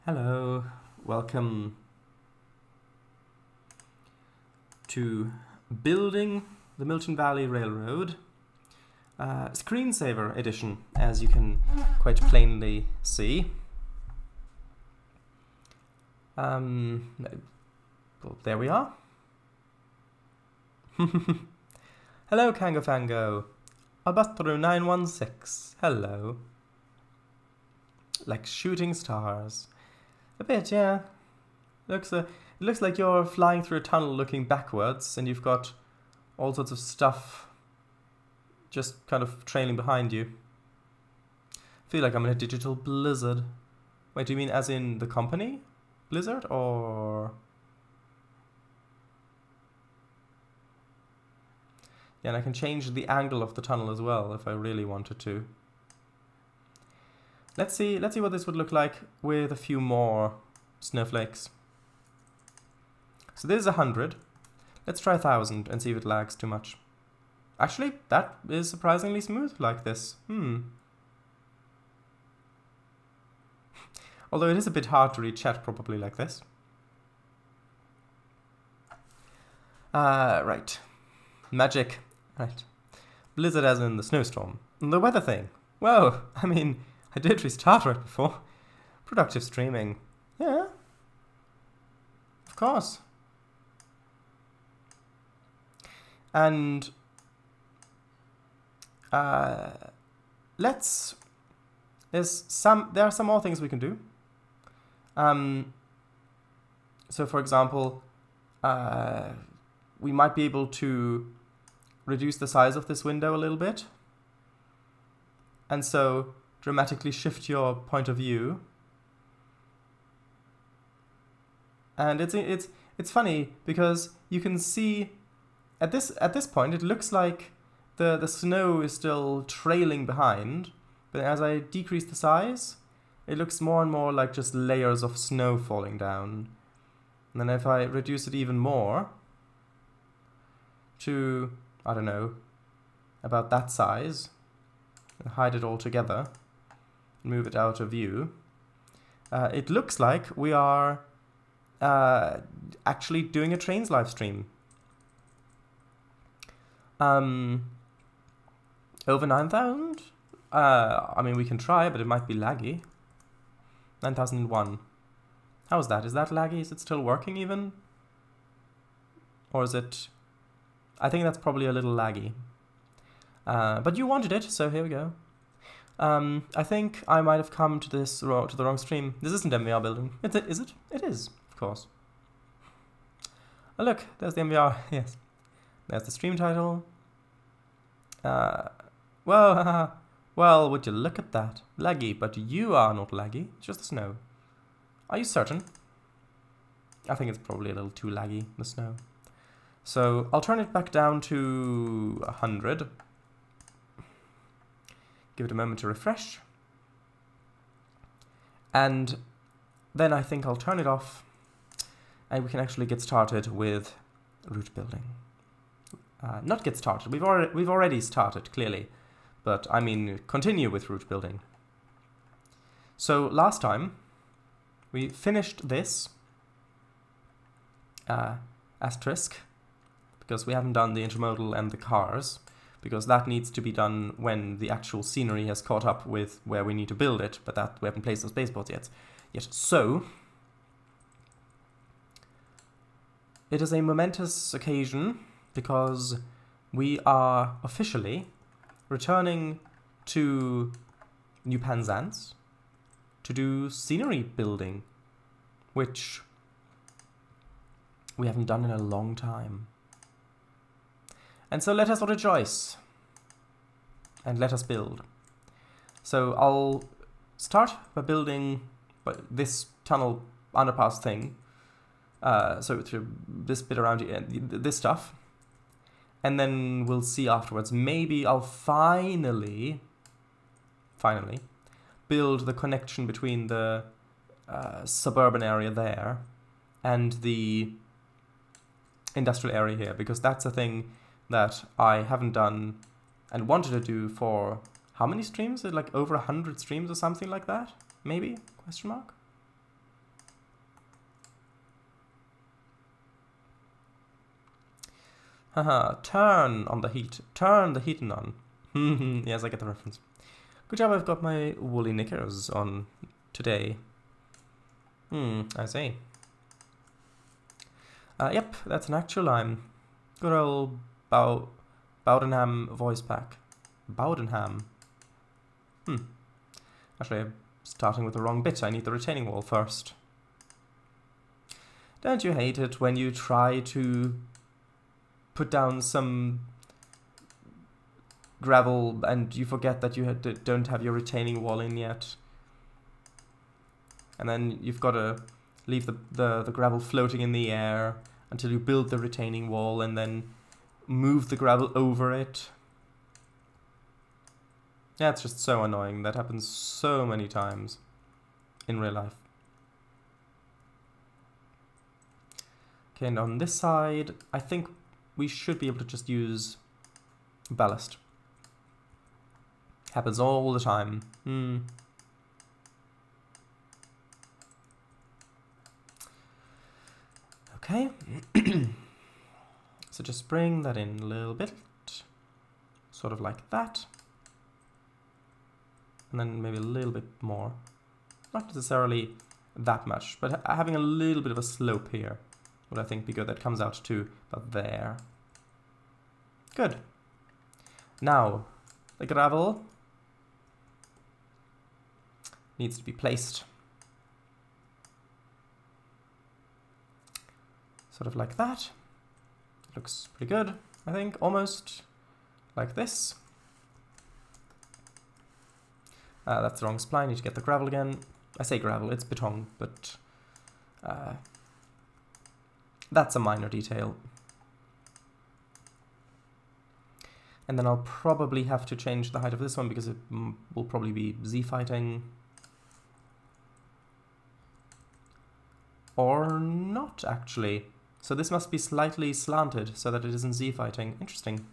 Hello, welcome to Building the Milton Valley Railroad, Screensaver edition, as you can quite plainly see. Well, there we are. Hello, Kangofango. Albatro 916. Hello. Like shooting stars. A bit, yeah. It looks like you're flying through a tunnel looking backwards, and you've got all sorts of stuff just kind of trailing behind you. I feel like I'm in a digital blizzard. Wait, do you mean as in the company blizzard, or...? Yeah, and I can change the angle of the tunnel as well if I really wanted to. Let's see what this would look like with a few more snowflakes. So this is 100. Let's try 1,000 and see if it lags too much. Actually, that is surprisingly smooth like this. Although it is a bit hard to read chat probably like this. Right. Magic. Right. Blizzard as in the snowstorm. The weather thing. Well, I mean, I did restart right before. Productive streaming. Yeah. Of course. And there are some more things we can do. So for example, we might be able to reduce the size of this window a little bit, and so dramatically shift your point of view. And it's funny because you can see at this point it looks like the snow is still trailing behind, but as I decrease the size, it looks more and more like just layers of snow falling down. And then if I reduce it even more to, I don't know, about that size, and hide it all together, move it out of view, it looks like we are actually doing a Trainz live stream. Over 9,000? I mean, we can try, but it might be laggy. 9,001. How's that? Is that laggy? Is it still working even? Or is it... I think that's probably a little laggy. But you wanted it, so here we go. I think I might have come to the wrong stream. This isn't MVR building. Is it? It is, of course. Oh look, there's the MVR. Yes. There's the stream title. Well, would you look at that? Laggy, but you are not laggy. It's just the snow. Are you certain? I think it's probably a little too laggy, the snow. So I'll turn it back down to 100. Give it a moment to refresh. And then I think I'll turn it off, and we can actually get started with route building. Not get started. We've already started, clearly, but I mean continue with route building. So last time we finished this asterisk, because we haven't done the intermodal and the cars, because that needs to be done when the actual scenery has caught up with where we need to build it, but that we haven't placed those spaceports yet. So it is a momentous occasion, because we are officially returning to New Penzance to do scenery building, which we haven't done in a long time. And so let us rejoice, and let us build. So I'll start by building this tunnel underpass thing, so through this bit around here, this stuff, and then we'll see afterwards. Maybe I'll finally build the connection between the suburban area there and the industrial area here, because that's a thing that I haven't done and wanted to do for how many streams? Like over 100 streams or something like that? Maybe? Question mark? Haha, turn on the heat. Turn the heating on. Yes, I get the reference. Good job, I've got my woolly knickers on today. I see. Yep, that's an actual line. Good old Bowdenham voice pack. Bowdenham. Actually, I'm starting with the wrong bit. I need the retaining wall first. Don't you hate it when you try to put down some gravel and you forget that you don't have your retaining wall in yet? And then you've got to leave the gravel floating in the air until you build the retaining wall and then move the gravel over it. Yeah, it's just so annoying. That happens so many times in real life. Okay, and on this side, I think we should be able to just use ballast. Happens all the time. Okay. So just bring that in a little bit. Sort of like that. And then maybe a little bit more. Not necessarily that much, but having a little bit of a slope here would, I think, be good. That comes out to about there. Good. Now, the gravel needs to be placed. Sort of like that. Looks pretty good, I think. Almost like this. That's the wrong spline. Need to get the gravel again. I say gravel, it's beton, but that's a minor detail. And then I'll probably have to change the height of this one because it will probably be Z-fighting. Or not, actually. So this must be slightly slanted so that it isn't Z-fighting. Interesting.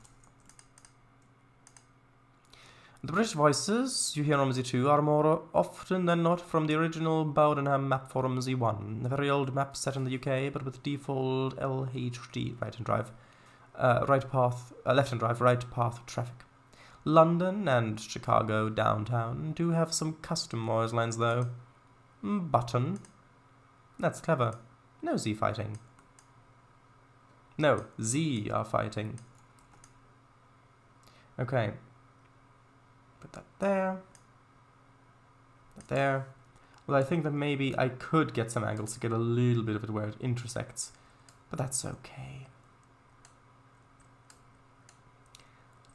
The British voices you hear on Z2 are more often than not from the original Bowdenham map forum Z1, a very old map set in the UK, but with default LHD, right and drive, left and drive, right path traffic. London and Chicago downtown do have some custom voice lines though. Button. That's clever. No Z fighting. No, Z are fighting. Okay. Put that there. That there. Well, I think that maybe I could get some angles to get a little bit of it where it intersects. But that's okay.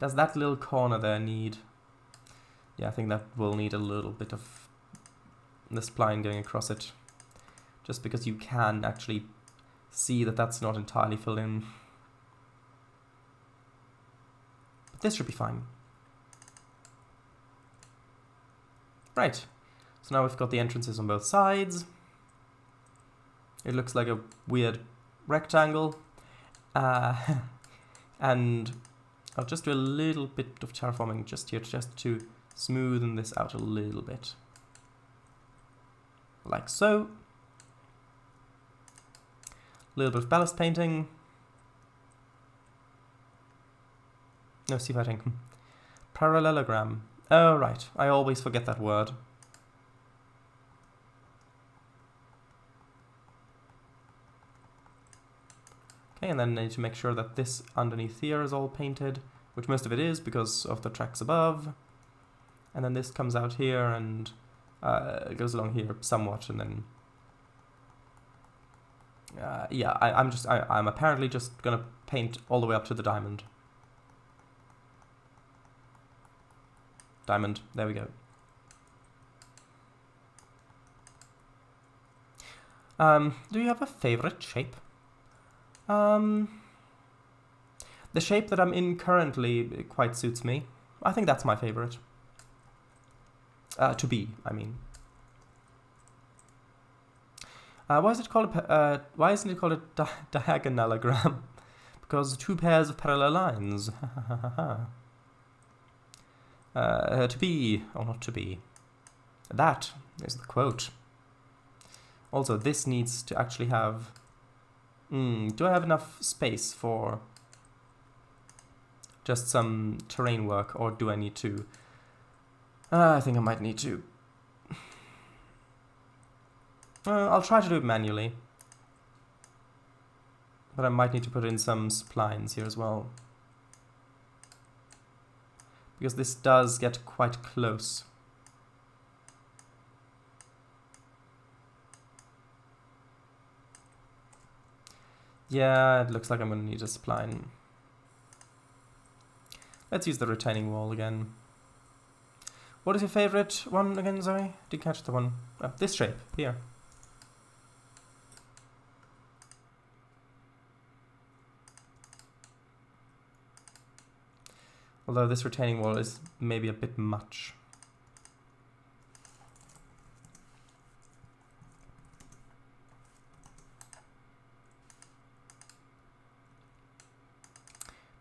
Does that little corner there need... Yeah, I think that will need a little bit of the spline going across it. Just because you can actually see that that's not entirely filled in. But this should be fine. Right, so now we've got the entrances on both sides. It looks like a weird rectangle. And I'll just do a little bit of terraforming just here, just to smoothen this out a little bit. Like so. A little bit of ballast painting. No, see if I think. Parallelogram. Oh, right. I always forget that word. Okay, and then I need to make sure that this underneath here is all painted, which most of it is because of the tracks above. And then this comes out here and it goes along here somewhat, and then... yeah, I'm apparently just gonna paint all the way up to the diamond. Diamond, there we go. Do you have a favorite shape? The shape that I'm in currently quite suits me. I think that's my favorite. To be, I mean. Why isn't it called a diagonalogram? Because two pairs of parallel lines. To be, or not to be. That is the quote. Also, this needs to actually have... do I have enough space for just some terrain work, or do I need to? I think I might need to. I'll try to do it manually. But I might need to put in some splines here as well. Because this does get quite close. Yeah, it looks like I'm going to need a spline. Let's use the retaining wall again. What is your favorite one again, Zoe? Didn't catch the one. Oh, this shape, here. Although this retaining wall is maybe a bit much.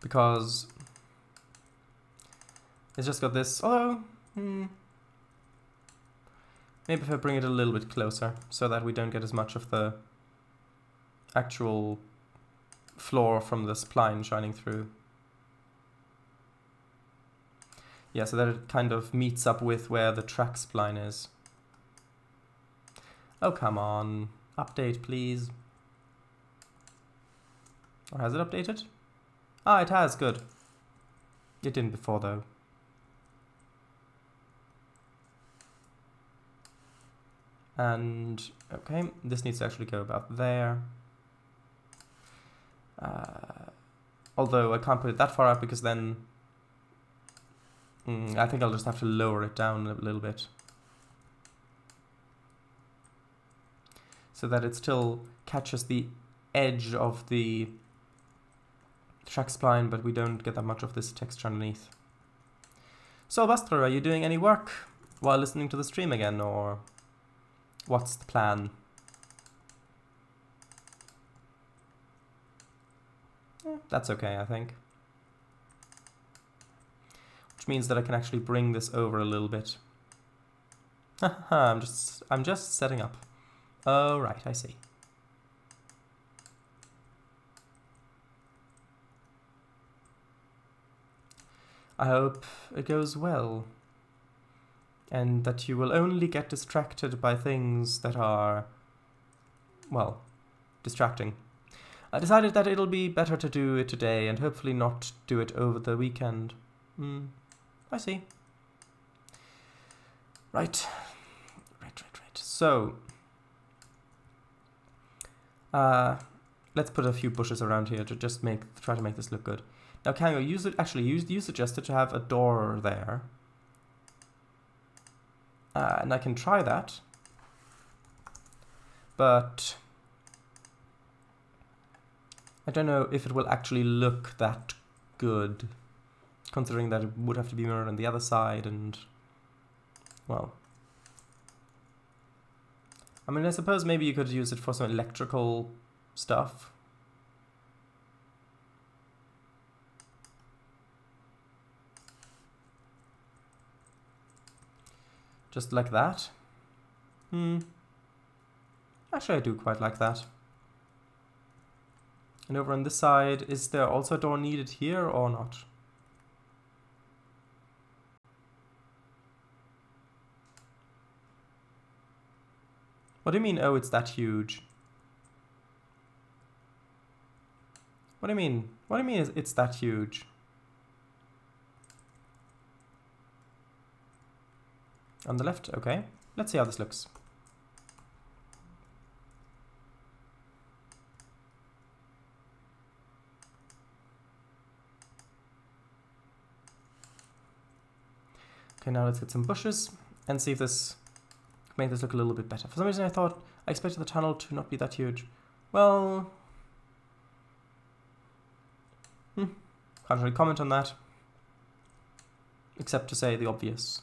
Because it's just got this, although, maybe if I bring it a little bit closer so that we don't get as much of the actual floor from the spline shining through. Yeah, so that it kind of meets up with where the track spline is. Oh, come on. Update, please. Or has it updated? Ah, it has, good. It didn't before, though. And, okay, this needs to actually go about there. Although I can't put it that far out because then I think I'll just have to lower it down a little bit. So that it still catches the edge of the track spline, but we don't get that much of this texture underneath. So, Buster, are you doing any work while listening to the stream again, or what's the plan? That's okay, I think. Which means that I can actually bring this over a little bit. I'm just setting up. Oh, right, I see. I hope it goes well, and that you will only get distracted by things that are, well, distracting. I decided that it'll be better to do it today and hopefully not do it over the weekend. I see. Right. So, let's put a few bushes around here to just try to make this look good. Now, Kango, you suggested to have a door there. And I can try that. But I don't know if it will actually look that good, considering that it would have to be mirrored on the other side and, well. I mean, I suppose maybe you could use it for some electrical stuff. Just like that. Actually, I do quite like that. And over on this side, is there also a door needed here or not? What do you mean, oh, it's that huge? What do you mean? What do you mean it's that huge? On the left, okay. Let's see how this looks. Okay, now let's get some bushes and see if this can make this look a little bit better. For some reason I expected the tunnel to not be that huge. Well, can't really comment on that, except to say the obvious.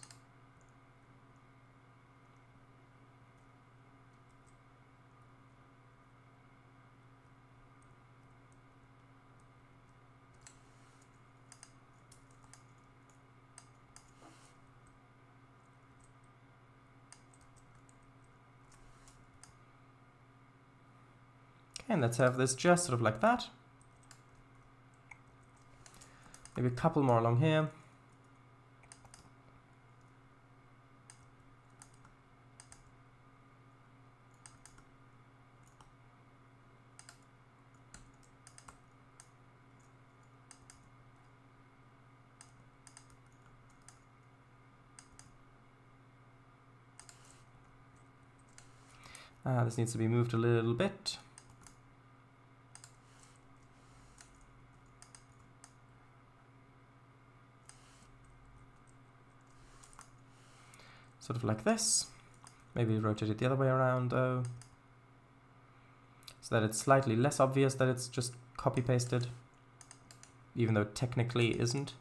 And let's have this just sort of like that. Maybe a couple more along here. This needs to be moved a little bit. Sort of like this. Maybe rotate it the other way around though, so that it's slightly less obvious that it's just copy-pasted, even though it technically isn't.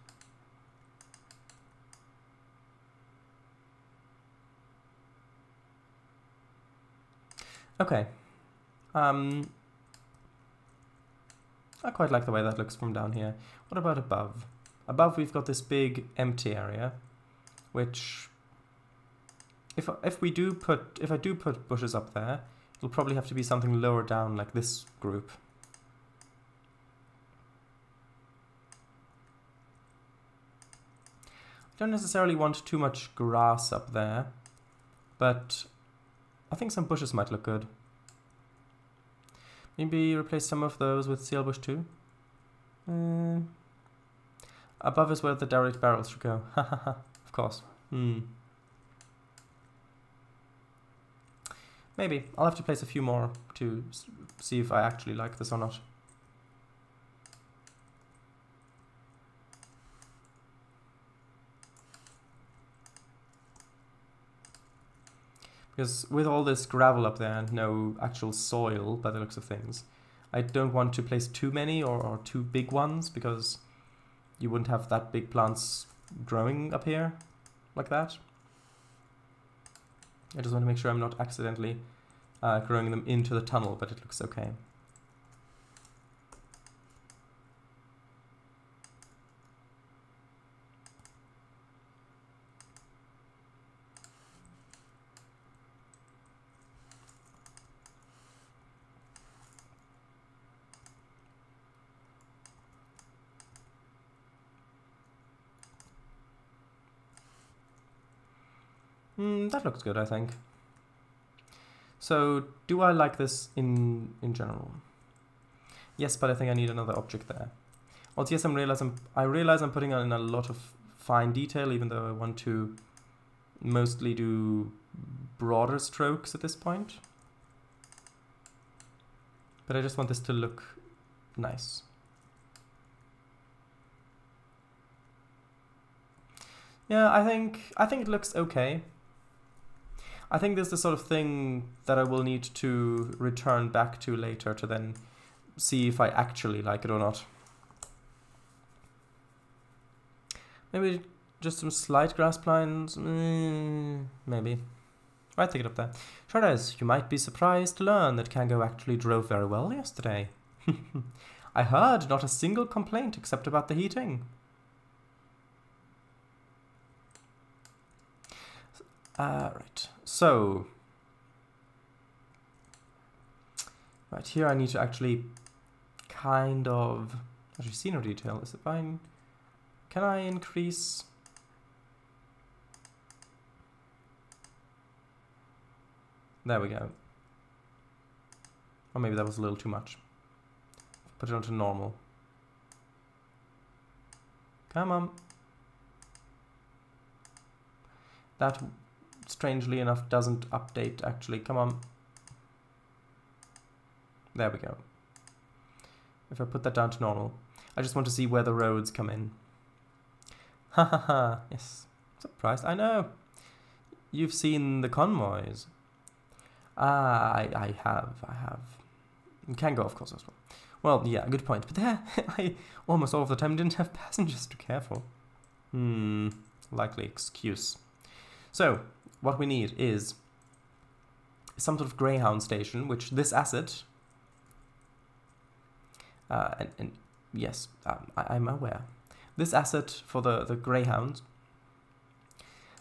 Okay. I quite like the way that looks from down here. What about above? Above we've got this big empty area, which if I do put bushes up there, it'll probably have to be something lower down like this group. I don't necessarily want too much grass up there, but I think some bushes might look good. Maybe replace some of those with seal bush too. Above is where the direct barrels should go. Of course. Maybe. I'll have to place a few more to see if I actually like this or not. Because with all this gravel up there and no actual soil by the looks of things, I don't want to place too many or too big ones, because you wouldn't have that big plants growing up here like that. I just want to make sure I'm not accidentally growing them into the tunnel, but it looks okay. That looks good, I think. So, do I like this in general? Yes, but I think I need another object there. Also, yes, I realize I'm putting in a lot of fine detail, even though I want to mostly do broader strokes at this point. But I just want this to look nice. Yeah, I think it looks okay. I think this is the sort of thing that I will need to return back to later to then see if I actually like it or not. Maybe just some slight grass plants? Maybe. Right, take it up there. Trainz, you might be surprised to learn that Kango actually drove very well yesterday. I heard not a single complaint except about the heating. Right, so right here I need to actually kind of actually scenery detail. Is it fine? Can I increase? There we go. Or maybe that was a little too much. Put it onto normal. Come on. That, strangely enough, doesn't update, actually. Come on. There we go. If I put that down to normal. I just want to see where the roads come in. Ha ha ha. Yes. Surprised. I know. You've seen the convoys. Ah, I have. Kango, of course, as well. Well, yeah, good point. But there, I almost all of the time didn't have passengers to care for. Likely excuse. So, what we need is some sort of Greyhound station, which this asset, and yes, I'm aware. This asset for the Greyhound,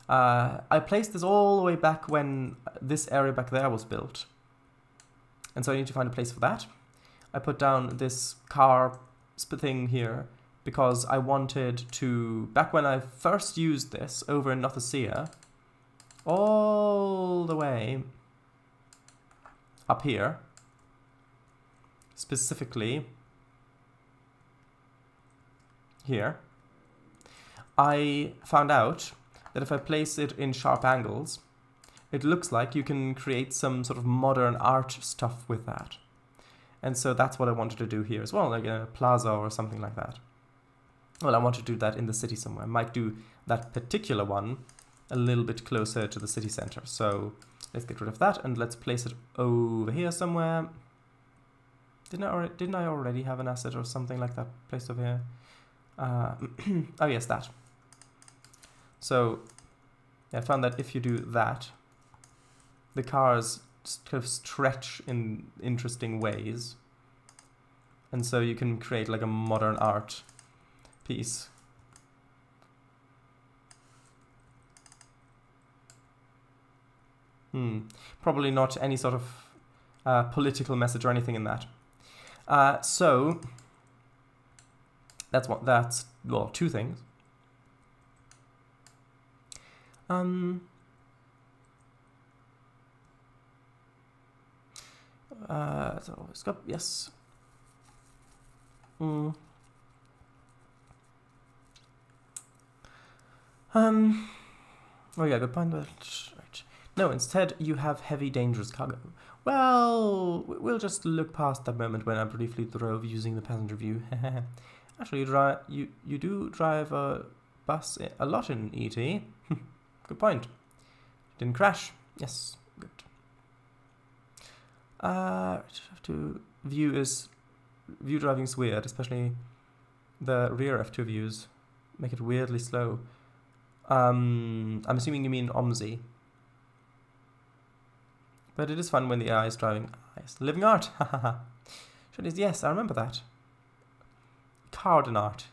I placed this all the way back when this area back there was built. And so I need to find a place for that. I put down this car thing here because I wanted to, back when I first used this over in Nicosia, all the way up here, specifically here, I found out that if I place it in sharp angles, it looks like you can create some sort of modern art stuff with that. And so that's what I wanted to do here as well, like a plaza or something like that. Well, I want to do that in the city somewhere. I might do that particular one a little bit closer to the city center. So let's get rid of that and let's place it over here somewhere. Didn't I already have an asset or something like that placed over here? Oh yes, that. So yeah, I found that if you do that, the cars kind of stretch in interesting ways, and so you can create like a modern art piece. Probably not any sort of political message or anything in that. So that's well, two things. So scope, yes. Oh yeah, good point. Right. No, instead you have heavy, dangerous cargo. Well, we'll just look past that moment when I briefly drove using the passenger view. Actually, you do drive a bus a lot in ET. Good point. Didn't crash. Yes, good. View driving is weird, especially the rear F2 views make it weirdly slow. I'm assuming you mean OMSI. But it is fun when the AI is driving. Yes, living art. Sure it is. Yes, I remember that. Carding art.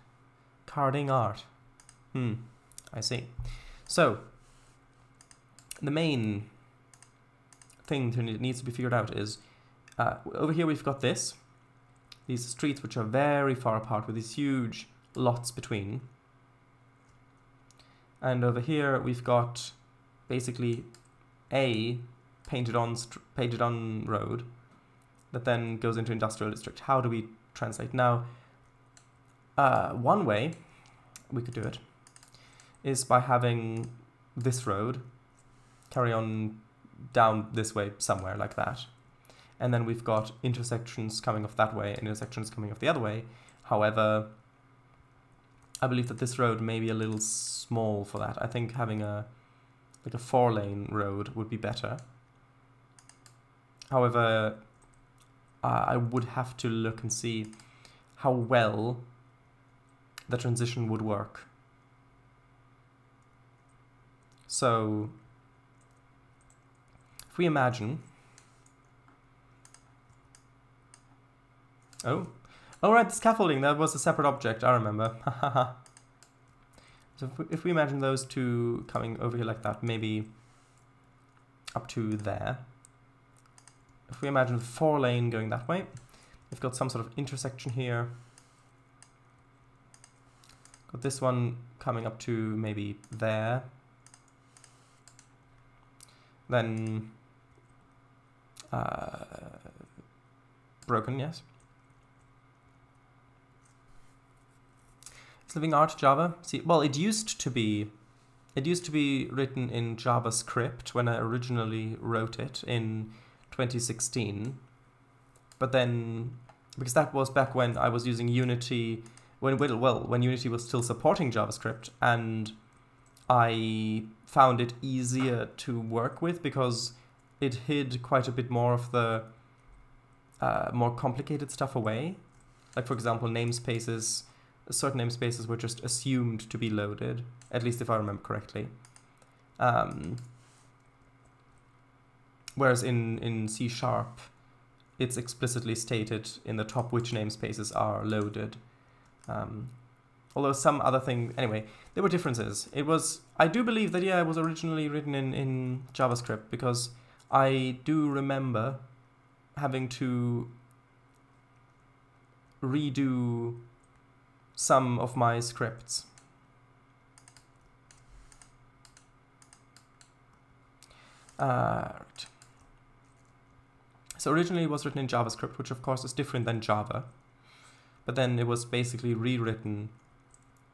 I see. So the main thing that needs to be figured out is over here we've got these streets which are very far apart with these huge lots between, and over here we've got basically a painted on road that then goes into industrial district. How do we translate now? One way we could do it is by having this road carry on down this way somewhere like that, and then we've got intersections coming off that way and intersections coming off the other way. However, I believe that this road may be a little small for that. I think having a 4-lane road would be better. However, I would have to look and see how well the transition would work. So if we imagine, oh right, the scaffolding, that was a separate object, I remember. So if we imagine those two coming over here like that, maybe up to there. If we imagine the 4-lane going that way, we've got some sort of intersection here. Got this one coming up to maybe there. Then broken, yes. Is living art Java? See, well, it used to be written in JavaScript when I originally wrote it in 2016. But then, because that was back when I was using Unity, when Unity was still supporting JavaScript, and I found it easier to work with because it hid quite a bit more of the more complicated stuff away. Like, for example, namespaces. Certain namespaces were just assumed to be loaded, at least if I remember correctly. Whereas in C#, it's explicitly stated in the top which namespaces are loaded. Although some other thing, anyway, there were differences. I do believe that, yeah, it was originally written in JavaScript, because I do remember having to redo some of my scripts. Right. So originally it was written in JavaScript, which of course is different than Java, but then it was basically rewritten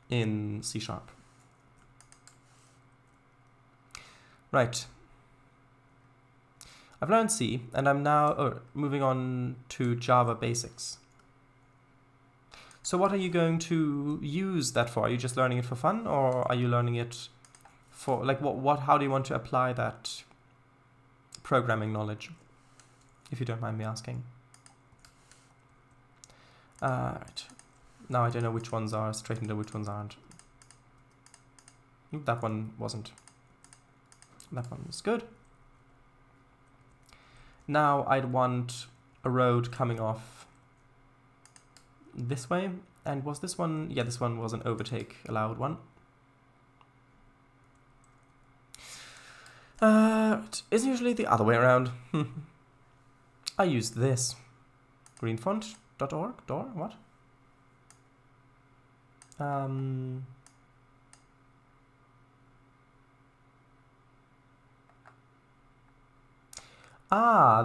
in C#. Right. I've learned C, and I'm now moving on to Java basics. So what are you going to use that for? Are you just learning it for fun, or are you learning it for, like, how do you want to apply that programming knowledge, if you don't mind me asking? Right. Now I don't know which ones are straightened and which ones aren't. That one wasn't. That one was good. Now I'd want a road coming off this way. And was this one? Yeah, this one was an overtake allowed one. It's usually the other way around. I used this. Greenfont.org? What?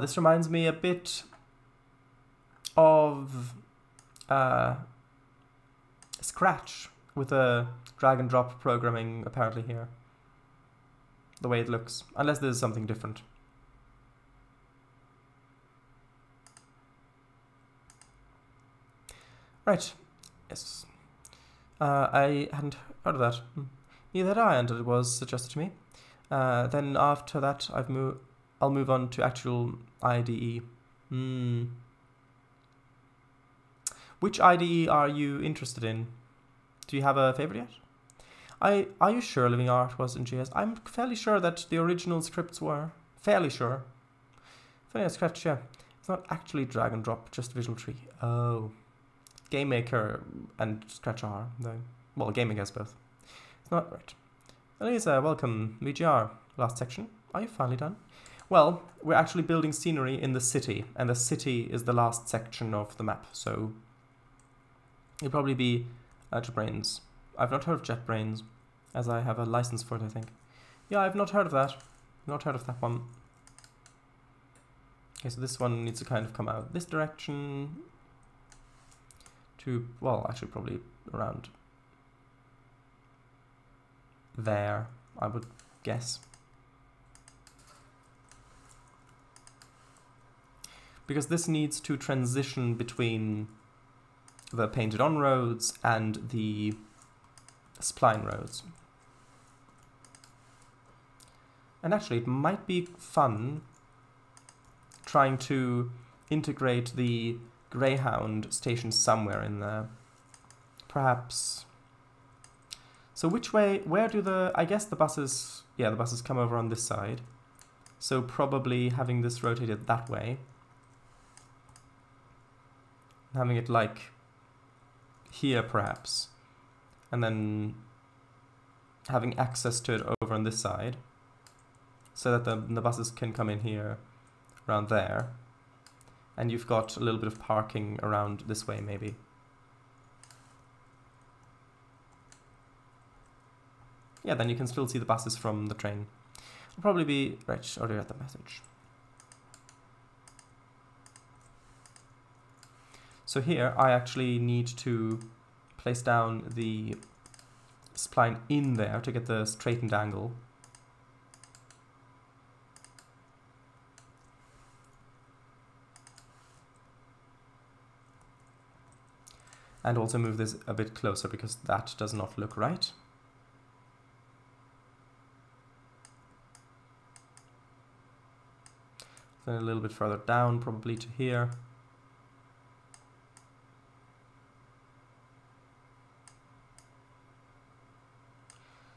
This reminds me a bit of Scratch with a drag and drop programming apparently here. The way it looks, unless there's something different. Right, yes. I hadn't heard of that. Neither had I, and it was suggested to me. Then after that, I'll move on to actual IDE. Which IDE are you interested in? Do you have a favorite yet? Are you sure Living Art was in JS? I'm fairly sure that the original scripts were. Fairly sure. Funny, Scratch, yeah. It's not actually drag and drop, just Visual Tree. Oh. Game Maker and Scratch are, though. Well, Game Maker has both. It's not right. Elisa, welcome. VGR. Last section. Are you finally done? Well, we're actually building scenery in the city, and the city is the last section of the map, so it'll probably be JetBrains. I've not heard of JetBrains, as I have a license for it, I think. Yeah, I've not heard of that. Not heard of that one. Okay, so this one needs to kind of come out this direction to, well, actually probably around there, I would guess. Because this needs to transition between the painted on roads and the spline roads. And actually it might be fun trying to integrate the Greyhound station somewhere in there. Perhaps. So which way, where do I guess the buses, yeah, the buses come over on this side. So probably having this rotated that way. Having it like here perhaps, and then having access to it over on this side, so that the buses can come in here, around there, and you've got a little bit of parking around this way maybe. Yeah, then you can still see the buses from the train. I'll probably be, right, already read the message. So here I actually need to place down the spline in there to get the straightened angle. And also move this a bit closer because that does not look right. Then a little bit further down, probably to here.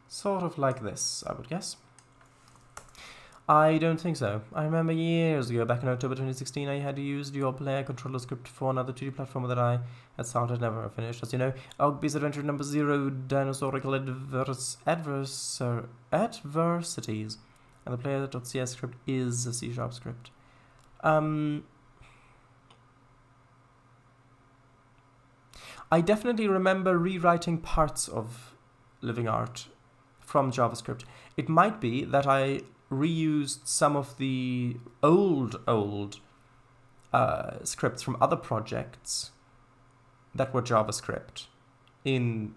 Sort of like this, I would guess. I don't think so. I remember years ago, back in October 2016, I had used your player controller script for another 2D platformer that I had started, never finished. As you know, Ogby's Adventure number 0, Dinosaurical Adversities. And the player.cs script is a C# script. I definitely remember rewriting parts of Living Art from JavaScript. It might be that I reused some of the old scripts from other projects that were JavaScript in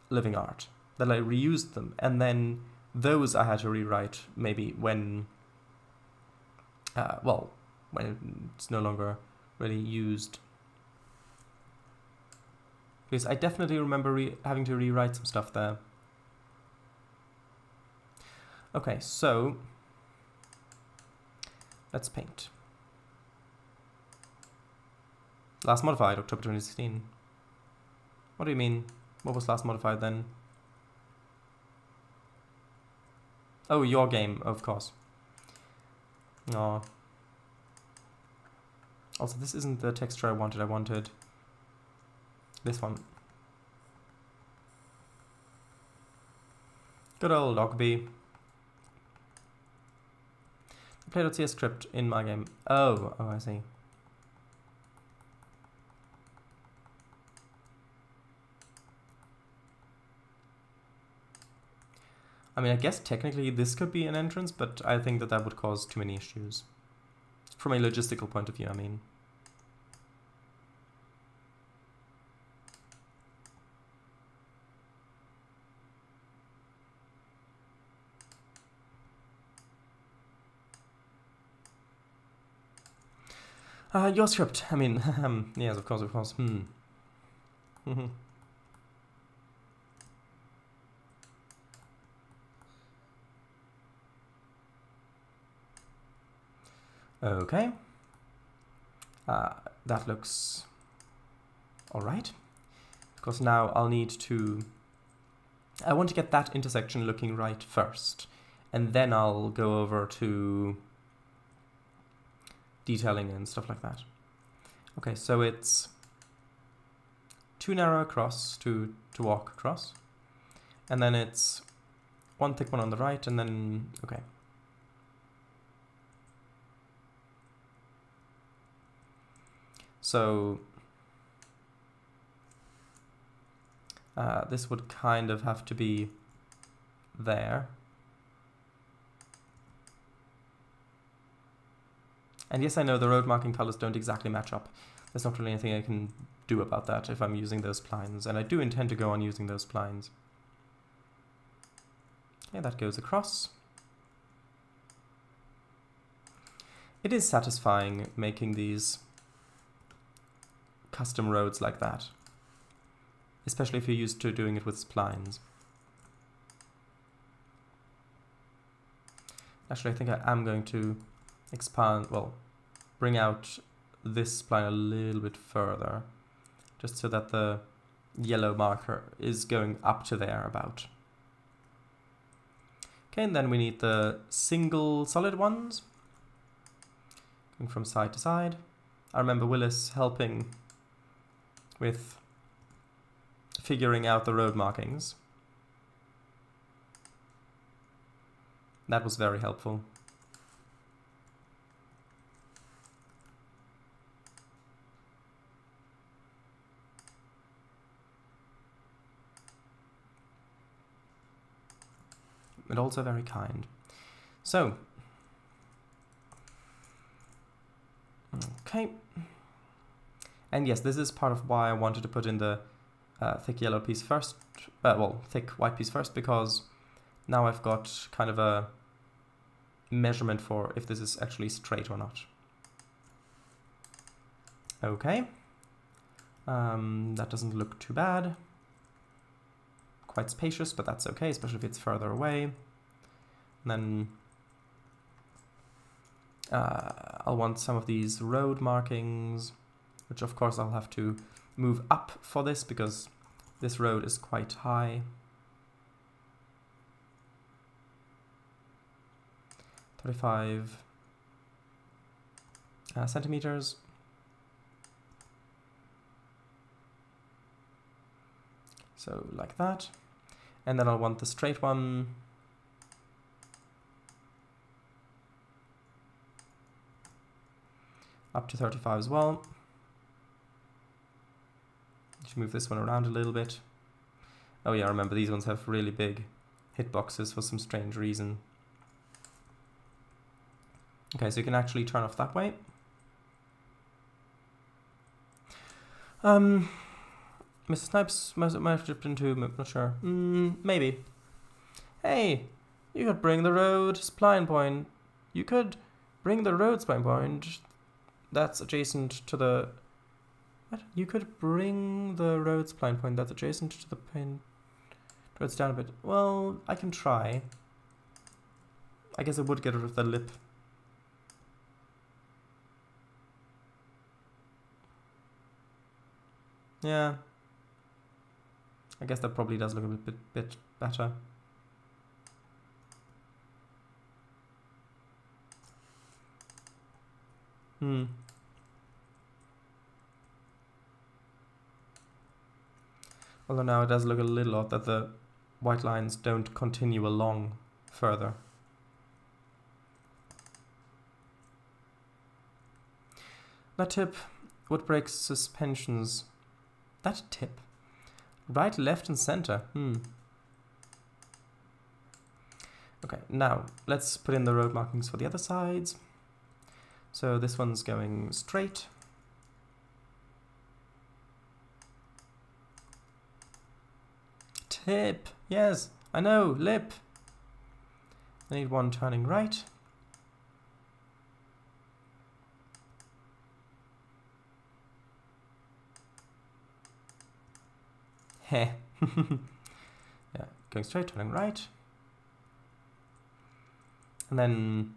Living Art, that I reused them, and then those I had to rewrite maybe when when it's no longer really used. Because I definitely remember having to rewrite some stuff there. Okay, so let's paint. Last modified, October 2016. What do you mean? What was last modified then? Oh, your game, of course. Oh. Also, this isn't the texture I wanted. I wanted this one. Good old Ogby. Play.cs script in my game. Oh, I see. I mean, I guess technically this could be an entrance, but I think that would cause too many issues. From a logistical point of view, I mean. Your script. I mean, yes, of course, of course. Okay. That looks alright. Because now I'll need to... I want to get that intersection looking right first. And then I'll go over to detailing and stuff like that. Okay, so it's too narrow across to walk across. And then it's one thick one on the right, and then, okay. So this would kind of have to be there. And yes, I know the road marking colors don't exactly match up. There's not really anything I can do about that if I'm using those splines, and I do intend to go on using those splines. Okay, that goes across. It is satisfying making these custom roads like that, especially if you're used to doing it with splines. Actually, I think I am going to expand, well, bring out this spline a little bit further, just so that the yellow marker is going up to there about. Okay, and then we need the single solid ones, going from side to side. I remember Willis helping with figuring out the road markings. That was very helpful. And also very kind. So, okay. And yes, this is part of why I wanted to put in the thick yellow piece first, well, thick white piece first, because now I've got kind of a measurement for if this is actually straight or not. Okay. That doesn't look too bad. Quite spacious, but that's okay, especially if it's further away. And then I'll want some of these road markings, which of course I'll have to move up for this because this road is quite high. 35 centimeters. So like that. And then I'll want the straight one up to 35 as well, which to move this one around a little bit. Oh yeah, remember these ones have really big hitboxes for some strange reason. Okay, so you can actually turn off that way. Mr. Snipes might have dipped into, I'm not sure. Maybe. Hey, you could bring the road spline point. You could bring the road spline point that's adjacent to the... What? You could bring the road spline point that's adjacent to the pin. It's down a bit. Well, I can try. I guess I would get rid of the lip. Yeah. I guess that probably does look a bit better. Although now it does look a little odd that the white lines don't continue along further. That tip would break suspensions. That tip? Right, left, and center. Okay, now let's put in the road markings for the other sides. So this one's going straight. Tip. Yes, I know. Lip. I need one turning right. Heh. Yeah, going straight, turning right. And then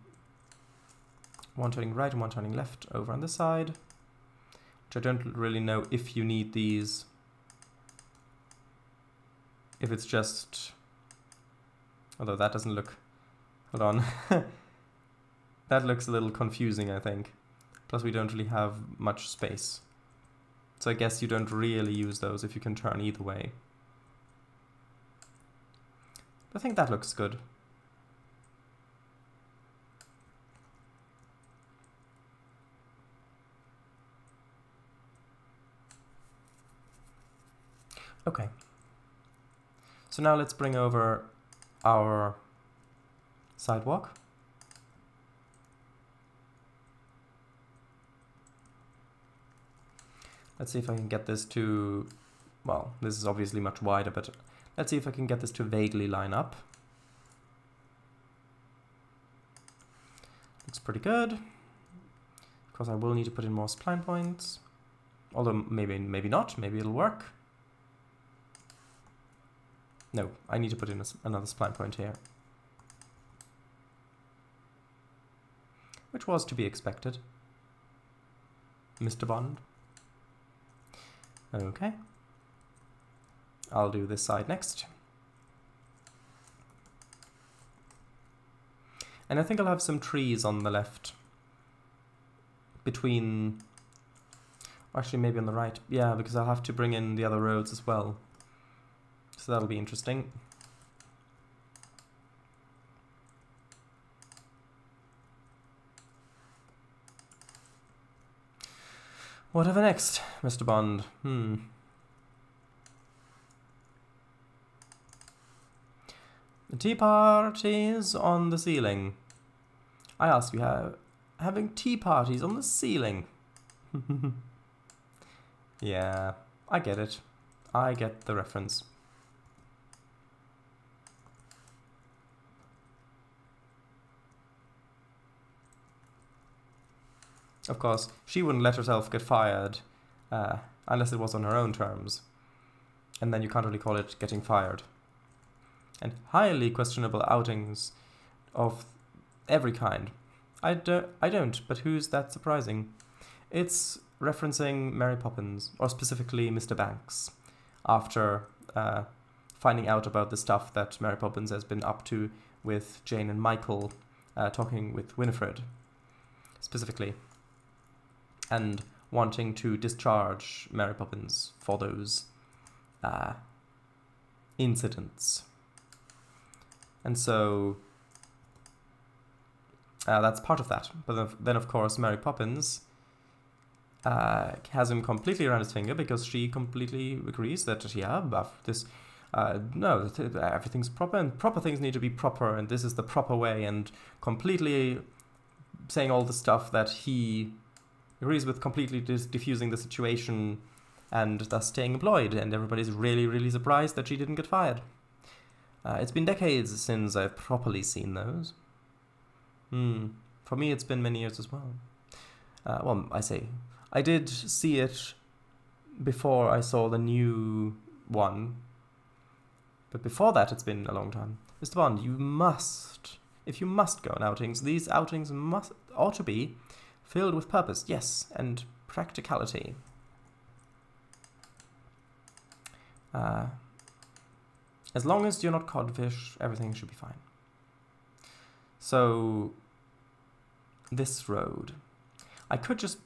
one turning right and one turning left over on this side. Which I don't really know if you need these. If it's just... Although that doesn't look... Hold on. That looks a little confusing, I think. Plus we don't really have much space. So I guess you don't really use those if you can turn either way. I think that looks good. Okay. So now let's bring over our sidewalk. Let's see if I can get this to, well, this is obviously much wider, but let's see if I can get this to vaguely line up. Looks pretty good. Of course, I will need to put in more spline points. Although maybe not, maybe it'll work. No, I need to put in another spline point here. Which was to be expected. Mr. Bond. Okay. I'll do this side next. And I think I'll have some trees on the left. Between... Actually, maybe on the right. Yeah, because I'll have to bring in the other roads as well. So that'll be interesting. Whatever next, Mr. Bond? The tea parties on the ceiling. I ask you, having tea parties on the ceiling? Yeah, I get it. I get the reference. Of course, she wouldn't let herself get fired unless it was on her own terms. And then you can't really call it getting fired. And highly questionable outings of every kind. I don't, but who's that surprising? It's referencing Mary Poppins, or specifically Mr. Banks, after finding out about the stuff that Mary Poppins has been up to with Jane and Michael talking with Winifred, specifically. And wanting to discharge Mary Poppins for those incidents. And so that's part of that. But then, of course, Mary Poppins has him completely around his finger because she completely agrees that, yeah, but this, no, everything's proper and proper things need to be proper and this is the proper way, and completely saying all the stuff that he agrees with, completely diffusing the situation and thus staying employed, and everybody's really, really surprised that she didn't get fired. It's been decades since I've properly seen those. For me, it's been many years as well. Well, I did see it before I saw the new one, but before that, it's been a long time. Mr. Bond, you must, if you must go on outings, these outings ought to be filled with purpose, yes, and practicality. As long as you're not codfish, everything should be fine. So, this road. I could just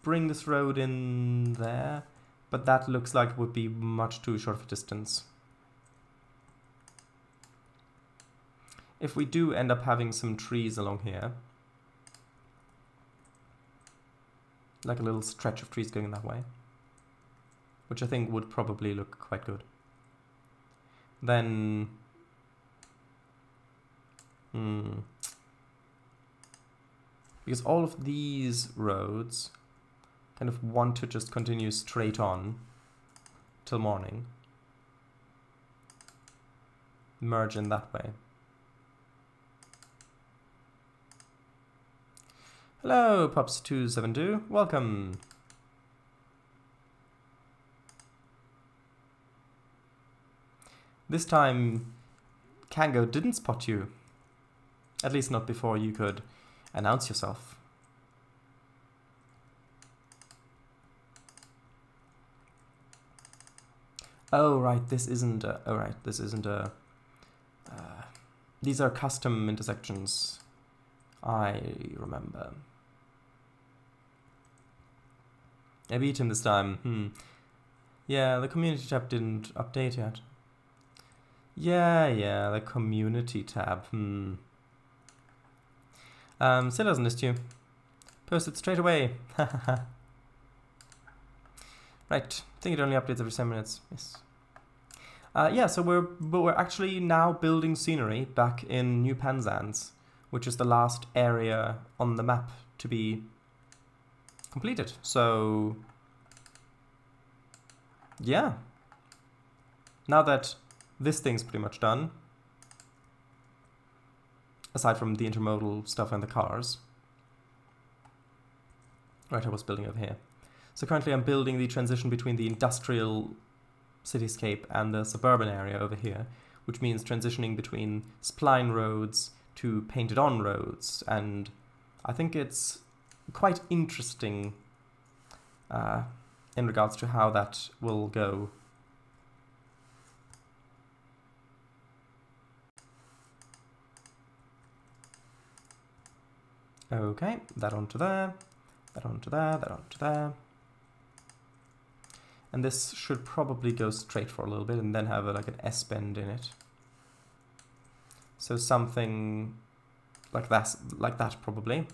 bring this road in there, but that looks like it would be much too short of a distance. If we do end up having some trees along here, like a little stretch of trees going that way, which I think would probably look quite good, then because all of these roads kind of want to just continue straight on till morning, merge in that way. Hello, Pups272, welcome. This time, Kango didn't spot you. At least not before you could announce yourself. Oh, right, this isn't a... Oh, right, this isn't a... these are custom intersections. I remember. I beat him this time. Yeah, the community tab didn't update yet. Yeah, the community tab. Still doesn't list you. Post it straight away. Right, I think it only updates every 7 minutes. Yes. Yeah, so we're actually now building scenery back in New Penzance, which is the last area on the map to be completed. So, yeah. Now that this thing's pretty much done, aside from the intermodal stuff and the cars. Right, I was building over here. So currently I'm building the transition between the industrial cityscape and the suburban area over here, which means transitioning between spline roads to painted on roads, and I think it's quite interesting in regards to how that will go. Okay, that onto there, that onto there, that onto there. And this should probably go straight for a little bit and then have like an S-bend in it. So something like that probably.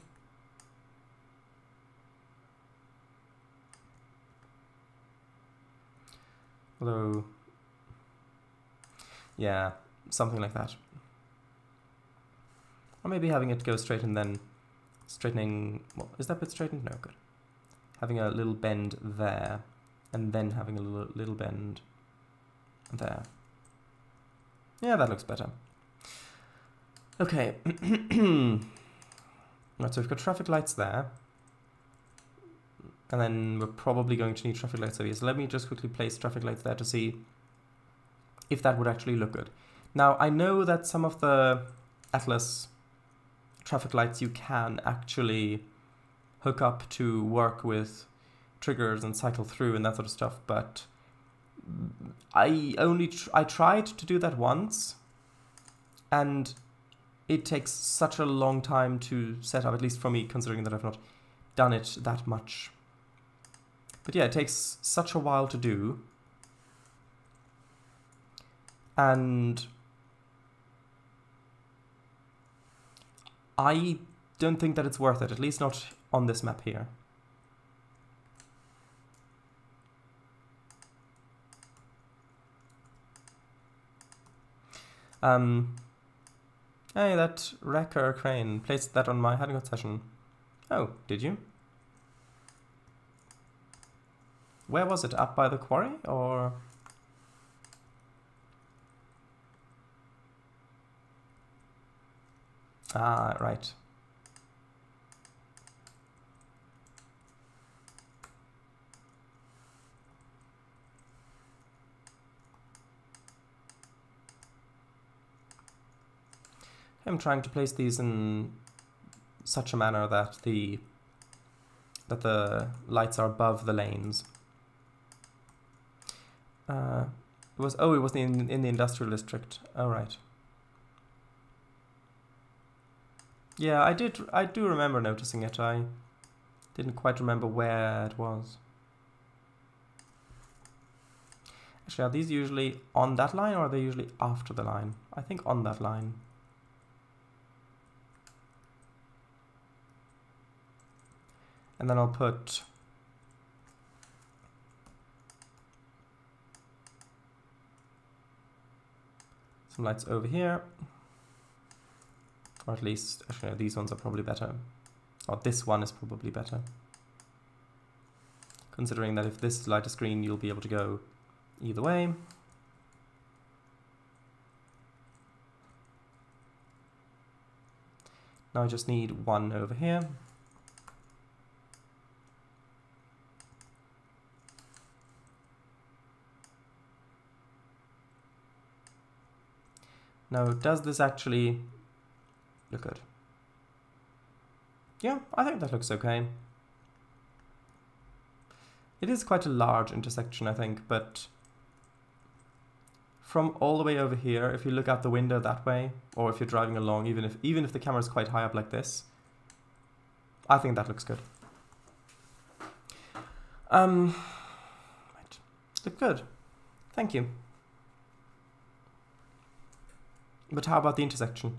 Although, yeah, something like that. Or maybe having it go straight and then straightening, well, is that bit straightened? No, good. Having a little bend there, and then having a little bend there. Yeah, that looks better. Okay. Right, so we've got traffic lights there. And then we're probably going to need traffic lights over here. So let me just quickly place traffic lights there to see if that would actually look good. Now, I know that some of the Atlas traffic lights you can actually hook up to work with triggers and cycle through and that sort of stuff, but I tried to do that once, and it takes such a long time to set up, at least for me, considering that I've not done it that much. But yeah, it takes such a while to do, and I don't think that it's worth it, at least not on this map here. Hey, that wrecker crane placed that on my heading concession. Oh, did you? Where was it? Up by the quarry, or? Ah, right. I'm trying to place these in such a manner that the lights are above the lanes. It was in the industrial district. Oh, right. Yeah, I do remember noticing it. I didn't quite remember where it was. Actually, are these usually on that line, or are they usually after the line? I think on that line. And then I'll put some lights over here. Or at least, actually, no, these ones are probably better. Or this one is probably better. Considering that if this light is green, you'll be able to go either way. Now I just need one over here. Now, does this actually look good? Yeah, I think that looks okay. It is quite a large intersection, I think, but from all the way over here, if you look out the window that way, or if you're driving along, even if the camera is quite high up like this, I think that looks good. Right. Look good. Thank you. But how about the intersection?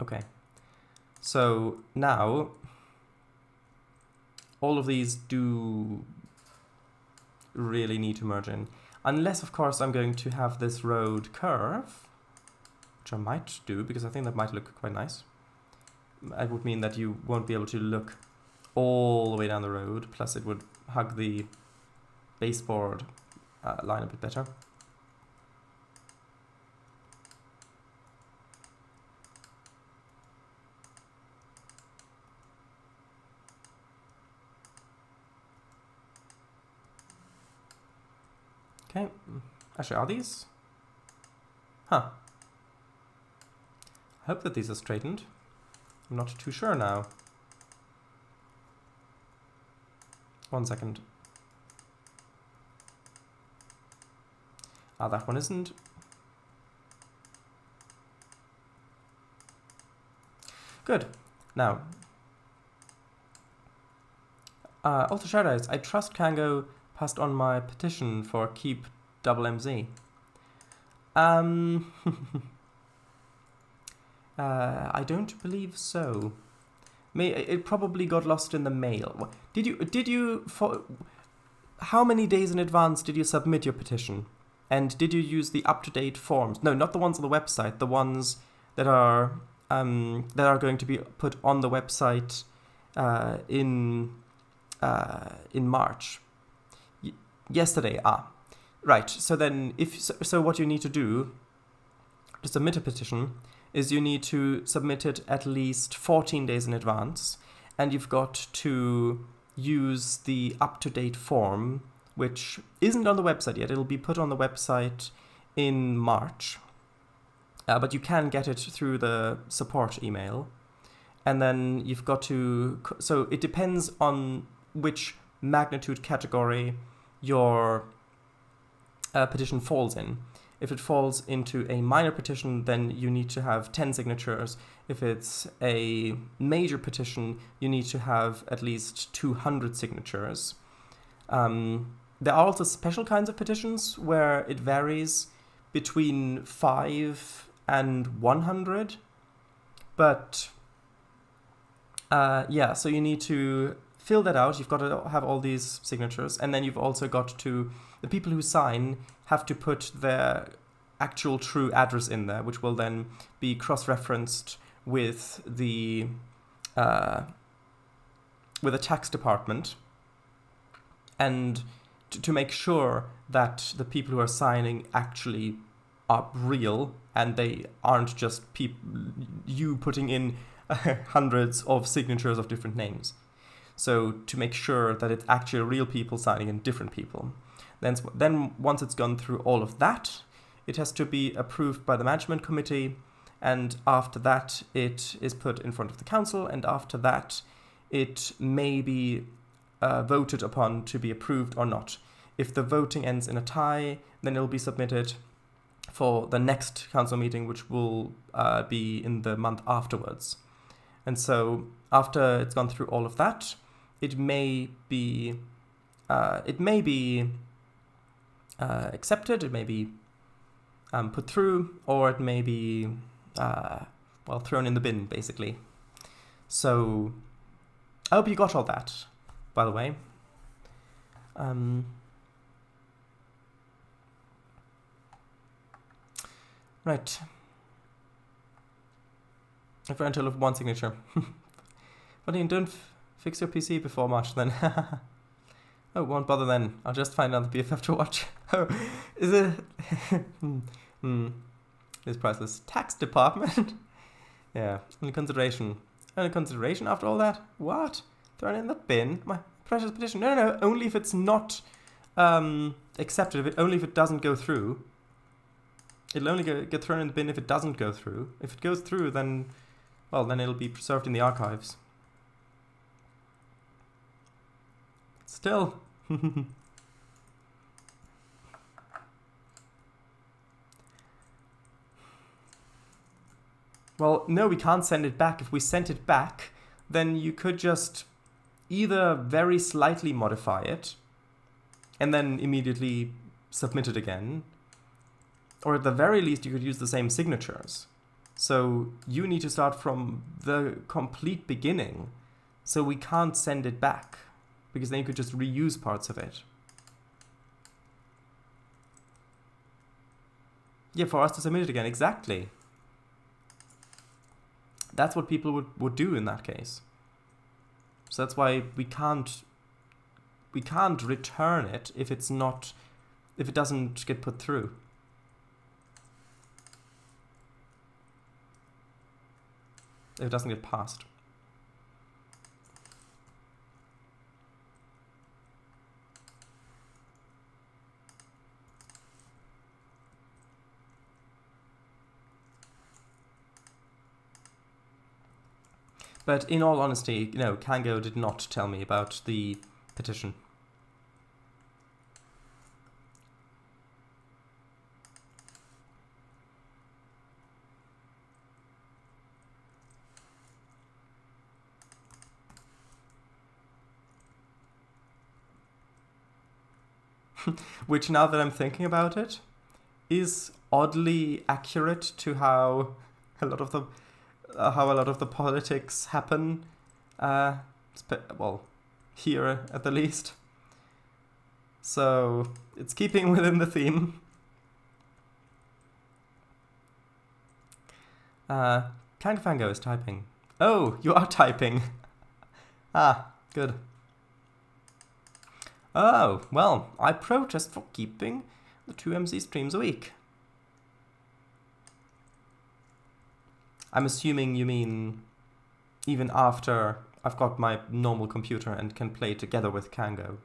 Okay. So now, all of these do really need to merge in. Unless, of course, I'm going to have this road curve, which I might do, because I think that might look quite nice. It would mean that you won't be able to look all the way down the road, plus it would hug the baseboard line a bit better. Okay, actually, are these? Huh. I hope that these are straightened. I'm not too sure now. 1 second. Ah, that one isn't. Good. Now, also shoutouts. I trust Kango passed on my petition for keep MZ. I don't believe so. It probably got lost in the mail. How many days in advance did you submit your petition? And did you use the up-to-date forms? No, not the ones on the website. The ones that are going to be put on the website in March. Yesterday. Right. So then, so what you need to do to submit a petition is you need to submit it at least 14 days in advance, and you've got to use the up-to-date form, which isn't on the website yet. It'll be put on the website in March, but you can get it through the support email. And then you've got to, so it depends on which magnitude category your petition falls in. If it falls into a minor petition, then you need to have 10 signatures. If it's a major petition, you need to have at least 200 signatures. There are also special kinds of petitions where it varies between 5 and 100. But yeah, so you need to fill that out. You've got to have all these signatures, and then you've also got to, the people who sign have to put their actual true address in there, which will then be cross-referenced with the tax department, and to make sure that the people who are signing actually are real and they aren't just you putting in hundreds of signatures of different names. So to make sure that it's actually real people signing and different people. Then once it's gone through all of that, it has to be approved by the management committee, and after that it is put in front of the council, and after that it may be voted upon to be approved or not. If the voting ends in a tie, then it'll be submitted for the next council meeting, which will be in the month afterwards. And so after it's gone through all of that, it may be accepted, it may be put through, or it may be thrown in the bin, basically. So I hope you got all that, by the way. Right. If we're until one signature. But you don't fix your PC before March then. Oh, won't bother then. I'll just find another BFF to watch. Oh, is it? This priceless. Tax department? Yeah, only consideration. Only consideration after all that? What? Thrown in the bin? My precious petition. No, only if it's not accepted, only if it doesn't go through. It'll only get thrown in the bin if it doesn't go through. If it goes through, then, well, then it'll be preserved in the archives. Still. Well, no, we can't send it back. If we sent it back, then you could just either very slightly modify it and then immediately submit it again, or at the very least you could use the same signatures. So you need to start from the complete beginning, so we can't send it back, because then you could just reuse parts of it. Yeah, for us to submit it again, exactly. That's what people would do in that case. So that's why we can't return it if it doesn't get put through. If it doesn't get passed. But in all honesty, Kango did not tell me about the petition. Which, now that I'm thinking about it, is oddly accurate to how a lot of the politics happen. Well, here at the least. So it's keeping within the theme. Kangafango is typing. Oh, you are typing. Ah, good. Oh, well, I protest for keeping the 2 MC streams a week. I'm assuming you mean even after I've got my normal computer and can play together with Kango.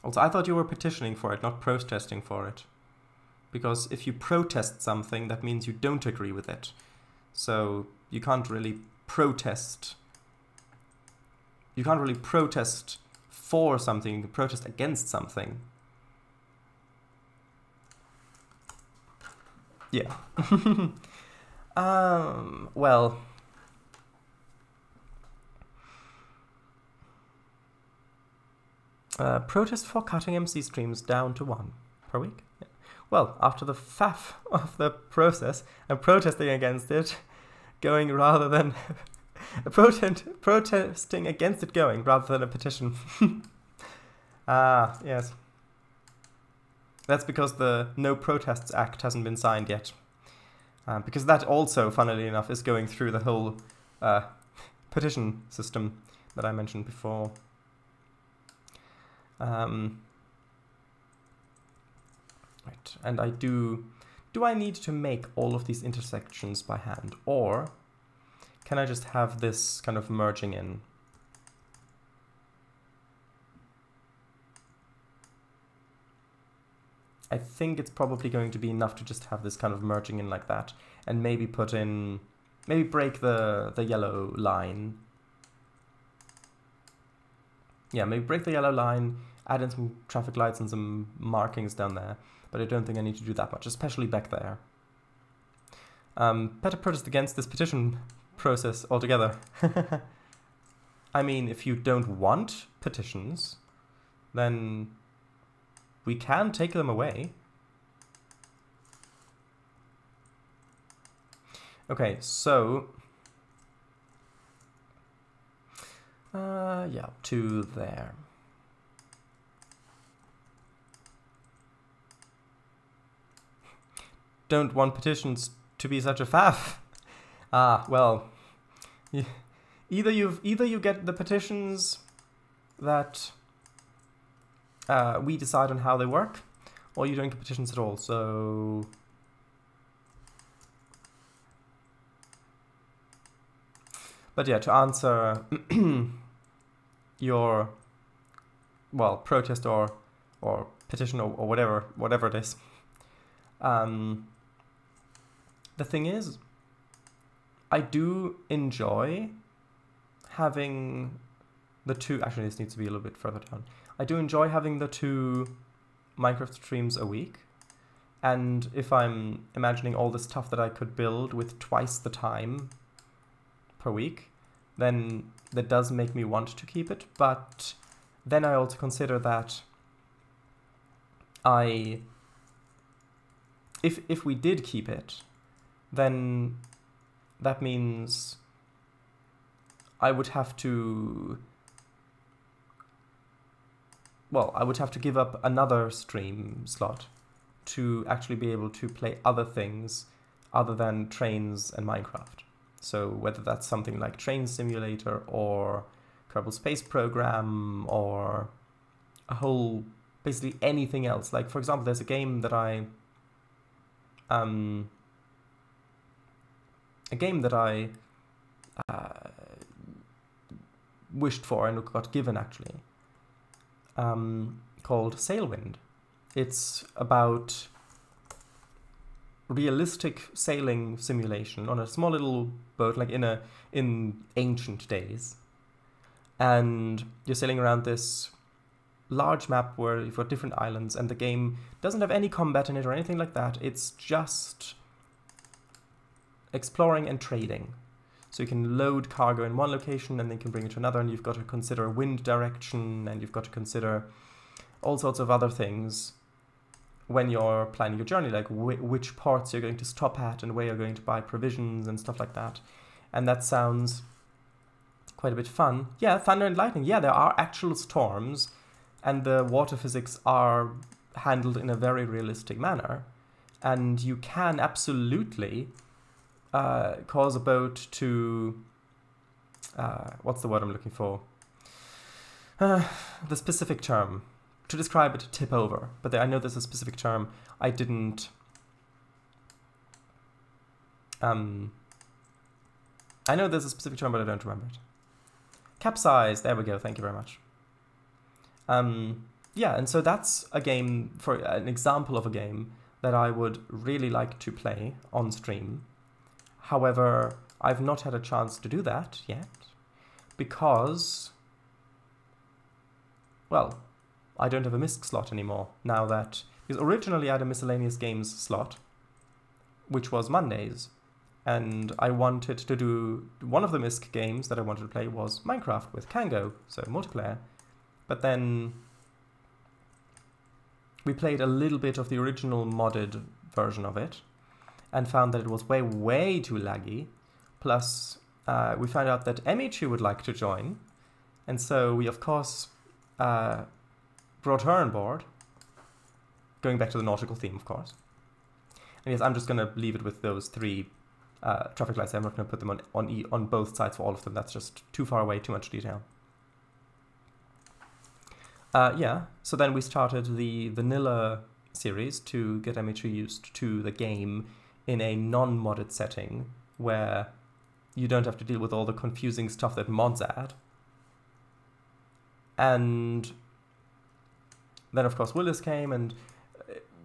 Also, I thought you were petitioning for it, not protesting for it. Because if you protest something, that means you don't agree with it. So you can't really protest. You can't really protest for something, you can protest against something. Yeah. Well. Protest for cutting MC streams down to 1 per week. Yeah. well, after the faff of the process and protesting against it, going rather than protesting against it going rather than a petition. Ah, yes. That's because the No Protests Act hasn't been signed yet. Because that also, funnily enough, is going through the whole petition system that I mentioned before. Right, and I do I need to make all of these intersections by hand, or can I just have this kind of merging in? I think it's probably going to be enough to just have this kind of merging in like that, and maybe put in, maybe break the yellow line. Yeah, maybe break the yellow line, add in some traffic lights and some markings down there, but I don't think I need to do that much, especially back there. Better protest against this petition process altogether. I mean, if you don't want petitions, then we can take them away. Okay, so yeah, to there. Don't want petitions to be such a faff. Ah, well, either you get the petitions that we decide on how they work, or you don't get petitions at all. So but yeah, to answer your, well, protest or petition or whatever it is, the thing is, I do enjoy having the two, actually this needs to be a little bit further down. I do enjoy having the 2 Minecraft streams a week, and if I'm imagining all the stuff that I could build with twice the time per week, then that does make me want to keep it. But then I also consider that if we did keep it, then that means I would have to, well, I would have to give up another stream slot to actually be able to play other things other than Trainz and Minecraft. So whether that's something like Train Simulator or Kerbal Space Program or a whole, basically anything else. Like, for example, there's a game that I wished for and got given, actually, called Sailwind. It's about realistic sailing simulation on a small little boat, like in ancient days, and you're sailing around this large map where you've got different islands, and the game doesn't have any combat in it or anything like that. It's just exploring and trading. So you can load cargo in one location and then you can bring it to another, and you've got to consider wind direction, and you've got to consider all sorts of other things when you're planning your journey, like which ports you're going to stop at and where you're going to buy provisions and stuff like that. And that sounds quite a bit fun. Yeah, thunder and lightning. Yeah, there are actual storms, and the water physics are handled in a very realistic manner. And you can absolutely cause a boat to, what's the word I'm looking for? The specific term. To describe it, tip over. But I know there's a specific term. I didn't... I know there's a specific term, but I don't remember it. Capsize, there we go, thank you very much. Yeah, and so that's a game, for an example of a game that I would really like to play on stream. However, I've not had a chance to do that yet, because, well, I don't have a MISC slot anymore, now that, because originally I had a miscellaneous games slot, which was Mondays, and I wanted to do, one of the MISC games that I wanted to play was Minecraft with Kango, so multiplayer, but then we played a little bit of the original modded version of it and found that it was way, way too laggy. Plus, we found out that MHU would like to join. And so we, of course, brought her on board. Going back to the nautical theme, of course. And yes, I'm just going to leave it with those 3 traffic lights. I'm not going to put them on both sides for all of them. That's just too far away, too much detail. Yeah, so then we started the vanilla series to get MHU used to the game in a non-modded setting where you don't have to deal with all the confusing stuff that mods add. And then, of course, Willis came, and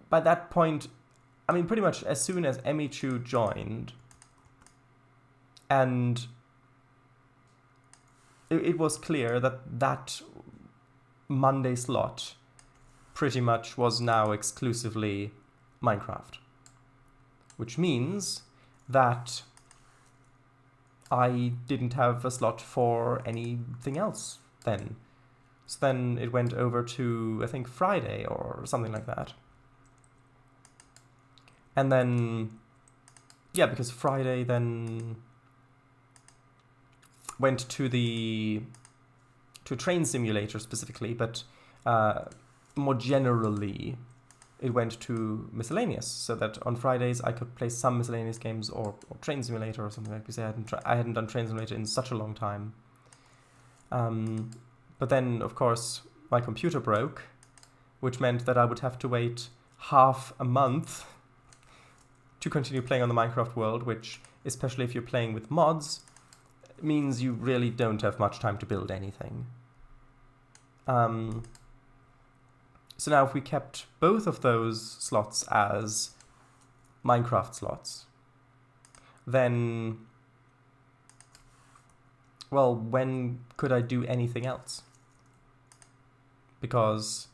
by that point, I mean, pretty much as soon as MHU joined, and it was clear that that Monday slot pretty much was now exclusively Minecraft. Which means that I didn't have a slot for anything else then. So then it went over to, I think, Friday or something like that. And then, yeah, because Friday then went to Trainz simulator specifically, but more generally it went to miscellaneous, so that on Fridays I could play some miscellaneous games or Train Simulator or something like that, because I hadn't done Train Simulator in such a long time. But then, of course, my computer broke, which meant that I would have to wait half a month to continue playing on the Minecraft world, which, especially if you're playing with mods, means you really don't have much time to build anything. So now if we kept both of those slots as Minecraft slots, then, well, when could I do anything else? Because,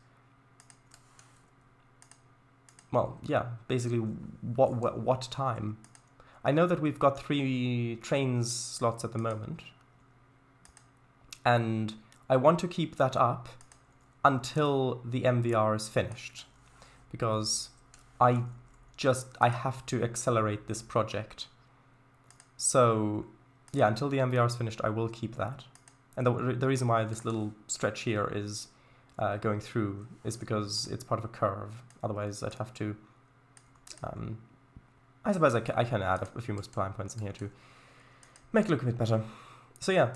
well, yeah, basically, what time? I know that we've got 3 Trainz slots at the moment, and I want to keep that up until the MVR is finished, because I have to accelerate this project. So yeah, until the MVR is finished, I will keep that. And the reason why this little stretch here is going through is because it's part of a curve. Otherwise, I'd have to. I suppose I can add a few more prime points in here to make it look a bit better. So yeah.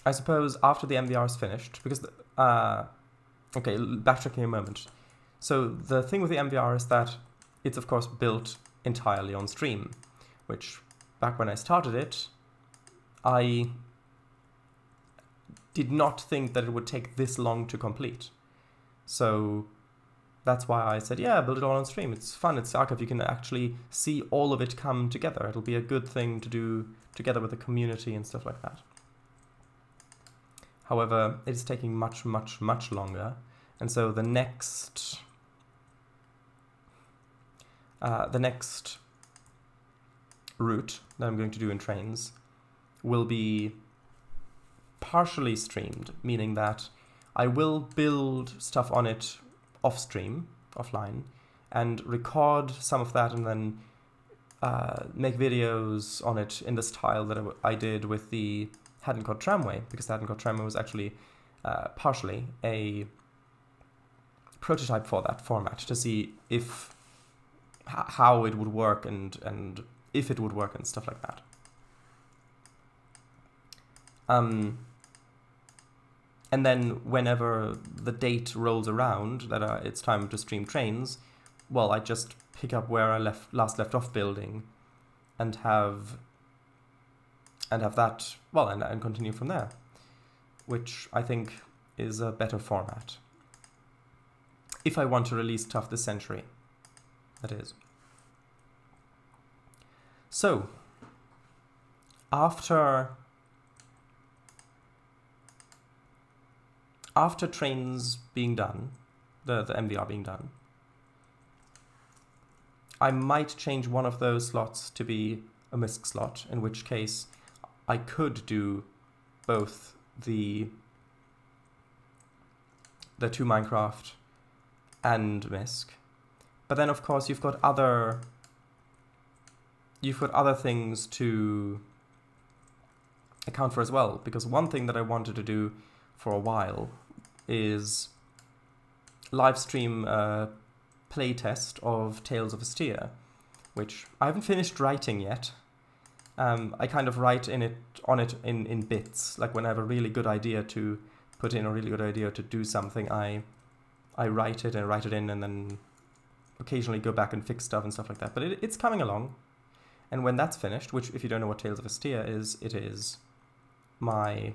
I suppose after the MVR is finished, because, okay, backtracking a moment. So the thing with the MVR is that it's, of course, built entirely on stream, which, back when I started it, I did not think that it would take this long to complete. So that's why I said, yeah, build it all on stream. It's fun, it's archive, you can actually see all of it come together. It'll be a good thing to do together with the community and stuff like that. However, it is taking much, much, much longer, and so the next route that I'm going to do in Trainz will be partially streamed, meaning that I will build stuff on it off-stream, offline, and record some of that, and then make videos on it in the style that I did with the Hadn't Got Tramway, because the Hadn't Got Tramway was actually partially a prototype for that format, to see how it would work and if it would work and stuff like that. And then whenever the date rolls around that it's time to stream Trainz, well, I just pick up where I last left off building and have that, well, and continue from there, which I think is a better format. If I want to release stuff this century, that is. So, after Trainz being done, the MVR being done, I might change one of those slots to be a MISC slot, in which case I could do both the the 2 Minecraft and Misc. But then of course you've got other things to account for as well, because one thing that I wanted to do for a while is live stream playtest of Tales of Vestia, which I haven't finished writing yet. I kind of write on it in bits. Like when I have a really good idea to put in, a really good idea to do something, I write it in, and then occasionally go back and fix stuff and stuff like that. But it's coming along. And when that's finished, which if you don't know what Tales of Vestia is, it is my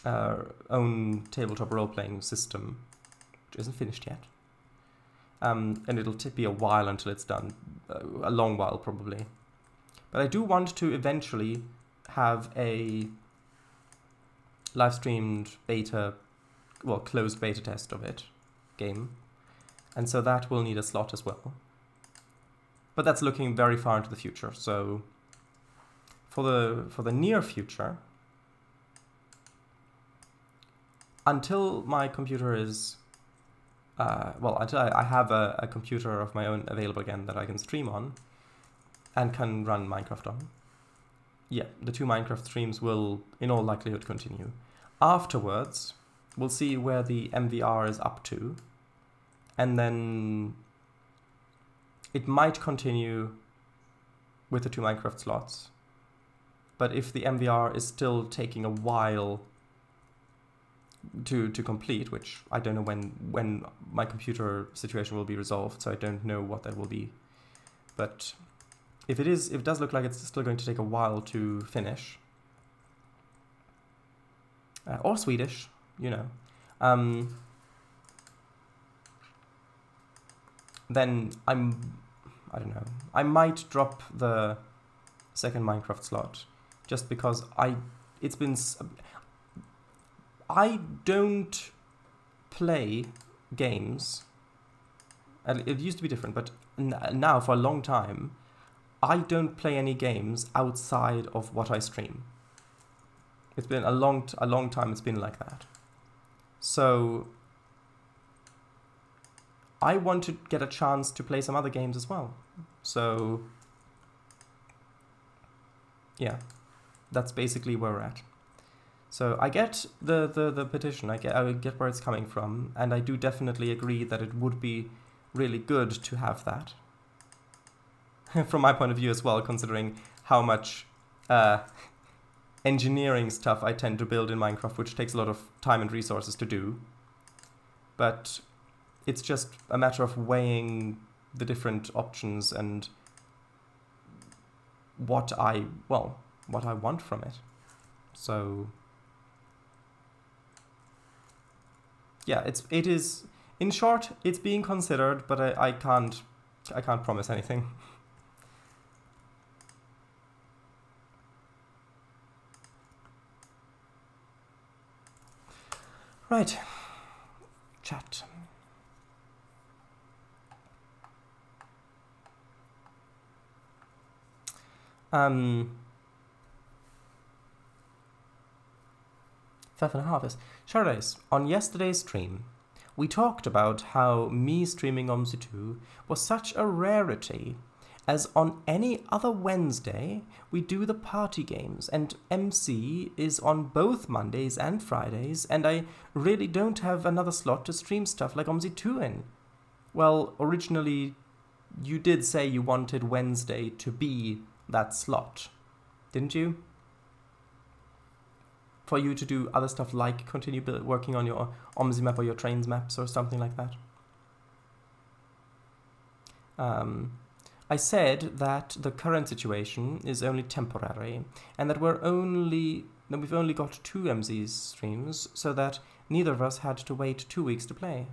own tabletop role-playing system, which isn't finished yet. And it'll be a while until it's done, a long while probably. But I do want to eventually have a live-streamed beta, well, closed beta test of it, game. And so that will need a slot as well. But that's looking very far into the future, so for the near future, until my computer is, well, until I have a computer of my own available again that I can stream on and can run Minecraft on, yeah, the 2 Minecraft streams will in all likelihood continue. Afterwards, we'll see where the MVR is up to, and then it might continue with the 2 Minecraft slots. But if the MVR is still taking a while to complete, which I don't know when my computer situation will be resolved, so I don't know what that will be. But if it does look like it's still going to take a while to finish, or Swedish, you know, then I don't know, I might drop the second Minecraft slot, just because I don't play games, and it used to be different, but now for a long time, I don't play any games outside of what I stream. It's been a long time it's been like that. So I want to get a chance to play some other games as well. So yeah, that's basically where we're at. So I get the petition, I get where it's coming from, and I do definitely agree that it would be really good to have that. From my point of view as well, considering how much engineering stuff I tend to build in Minecraft, which takes a lot of time and resources to do. But it's just a matter of weighing the different options and what I want from it. So yeah, it is, in short, it's being considered, but I can't promise anything. Right, chat. Five and a half is Shardays. On yesterday's stream, we talked about how me streaming OMSI 2 was such a rarity, as on any other Wednesday we do the party games, and MC is on both Mondays and Fridays, and I really don't have another slot to stream stuff like OMSI 2 in. Well, originally you did say you wanted Wednesday to be that slot, didn't you? For you to do other stuff like continue working on your OMSI map or your Trainz maps or something like that. I said that the current situation is only temporary, and that we've only got 2 MZ streams, so that neither of us had to wait 2 weeks to play,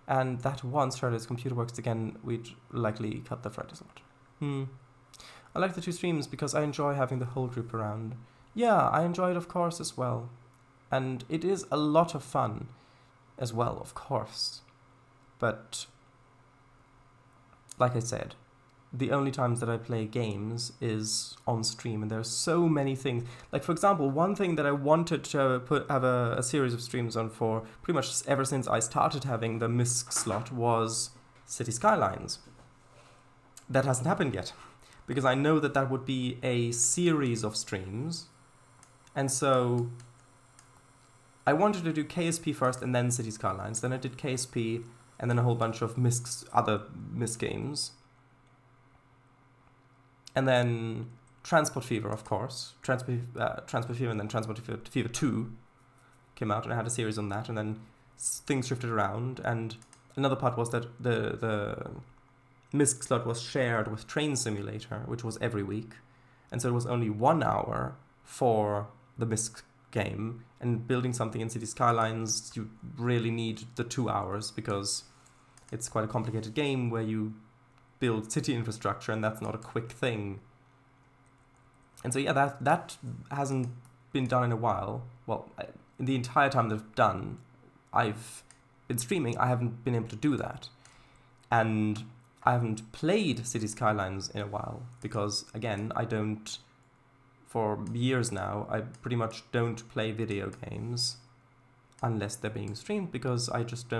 and that once Friday's computer works again, we'd likely cut the Friday slot. I like the 2 streams because I enjoy having the whole group around. Yeah, I enjoy it of course as well, and it is a lot of fun as well, of course, but like I said, the only times that I play games is on stream, and there's so many things. Like, for example, one thing that I wanted to have a series of streams on for pretty much ever since I started having the MISC slot was City Skylines. That hasn't happened yet, because I know that that would be a series of streams, and so I wanted to do KSP first and then City Skylines. Then I did KSP and then a whole bunch of other MISC games. And then Transport Fever, of course. Transport Fever and then Transport Fever 2 came out, and I had a series on that, and then things shifted around. And another part was that the MISC slot was shared with Train Simulator, which was every week. And so it was only 1 hour for the MISC game, and building something in City Skylines, you really need the 2 hours, because it's quite a complicated game where you build city infrastructure, and that's not a quick thing. And so yeah, that hasn't been done in a while. Well, in the entire time that I've been streaming, I haven't been able to do that. And I haven't played City Skylines in a while, because again, for years now, I pretty much don't play video games unless they're being streamed, because I just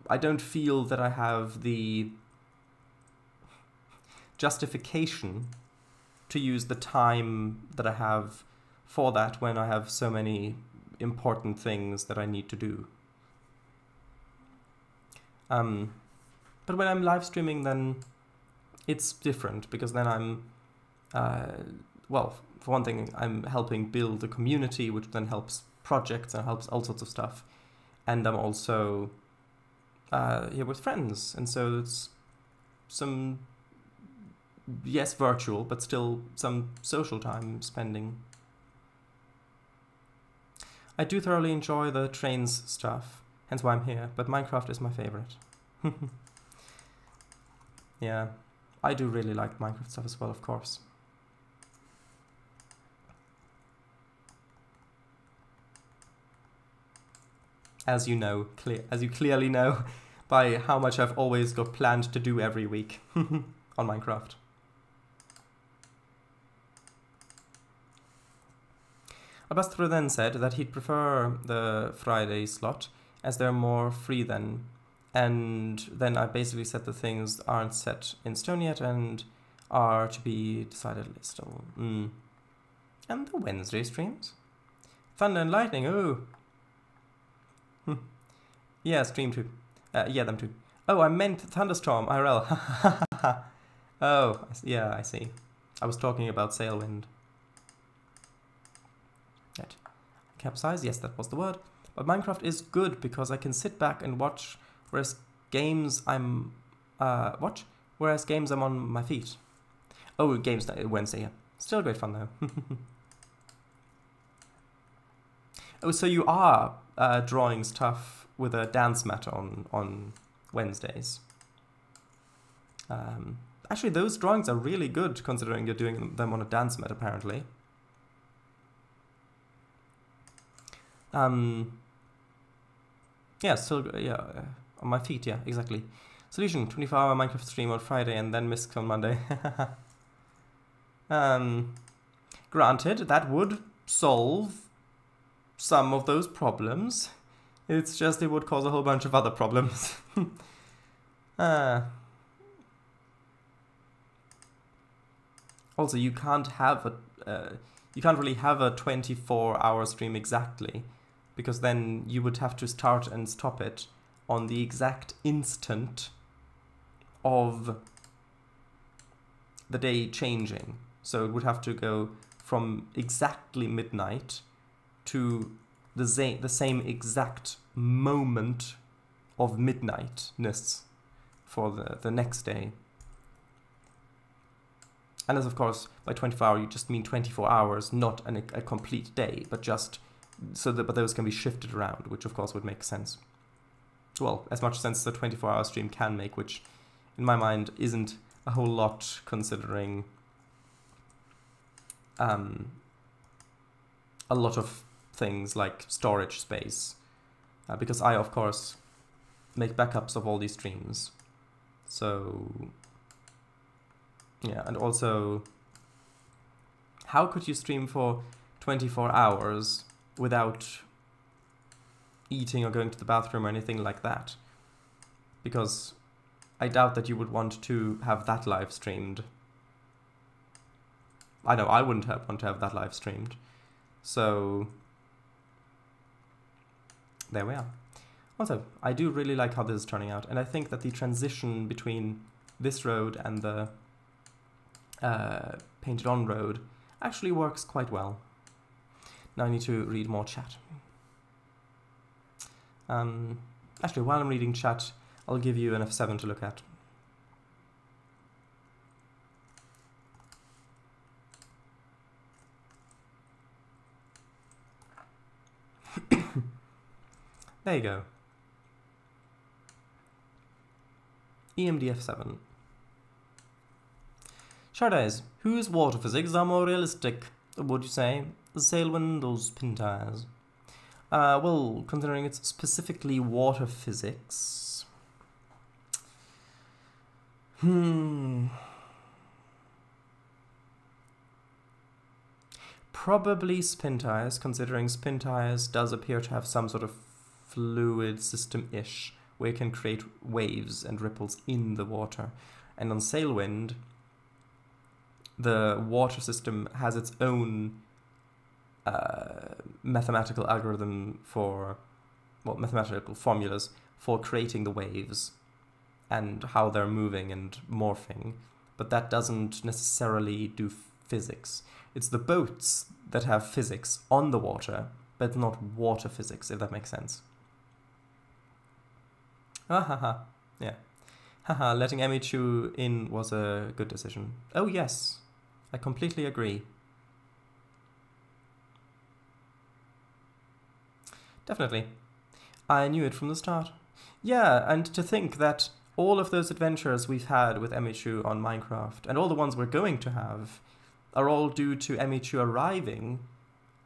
I don't feel that I have the justification to use the time that I have for that when I have so many important things that I need to do. But when I'm live streaming, then it's different, because then I'm, well, for one thing, I'm helping build a community, which then helps projects and helps all sorts of stuff. And I'm also here with friends, and so it's some, yes, virtual, but still some social time spending. I do thoroughly enjoy the Trainz stuff, hence why I'm here, but Minecraft is my favorite. Yeah, I do really like Minecraft stuff as well, of course. As you know, as you clearly know, by how much I've always got planned to do every week on Minecraft. Albastro then said that he'd prefer the Friday slot, as they're more free then. And then I basically said the things aren't set in stone yet and are to be decided still. And the Wednesday streams? Thunder and Lightning, oh! Yeah, stream too. Yeah, them too. Oh, I meant Thunderstorm, IRL. Oh, yeah, I see. I was talking about Sailwind. Right. Capsize, yes, that was the word. But Minecraft is good because I can sit back and watch, whereas games I'm on my feet. Oh, games Wednesday, yeah. Still great fun though. Oh, so you are drawing stuff with a dance mat on Wednesdays. Actually, those drawings are really good considering you're doing them on a dance mat, apparently. Yeah, still, yeah, on my feet, yeah, exactly. Solution, 24-hour Minecraft stream on Friday and then MISC on Monday. Granted, that would solve some of those problems. It's just it would cause a whole bunch of other problems. Also, you can't really have a 24-hour stream exactly, because then you would have to start and stop it on the exact instant of the day changing. So it would have to go from exactly midnight to the same exact moment of midnightness for the next day. And as of course, by 24 hours, you just mean 24 hours, not a complete day, but just so that those can be shifted around, which of course would make sense. Well, as much sense as a 24-hour stream can make, which in my mind isn't a whole lot considering a lot of things like storage space, because I of course make backups of all these streams. So Yeah, and also, how could you stream for 24 hours without eating or going to the bathroom or anything like that? Because I doubt that you would want to have that live streamed. I know I wouldn't want to have that live streamed. So, there we are. Also, I do really like how this is turning out, and I think that the transition between this road and the painted on road actually works quite well. Now I need to read more chat. Actually, while I'm reading chat, I'll give you an F7 to look at. There you go. EMDF7. Shardays, whose water physics are more realistic, would you say? The Sailwind or spin tires? Well, considering it's specifically water physics... Probably spin tires, considering spin tires does appear to have some sort of fluid system-ish, where you can create waves and ripples in the water. And on Sailwind, the water system has its own mathematical algorithm for, well, mathematical formulas for creating the waves and how they're moving and morphing, but that doesn't necessarily do physics. It's the boats that have physics on the water, but not water physics, if that makes sense. Ah, haha, yeah. Haha, letting Emichu in was a good decision. Oh yes, I completely agree. Definitely. I knew it from the start. Yeah, and to think that all of those adventures we've had with Emichu on Minecraft, and all the ones we're going to have, are all due to Emichu arriving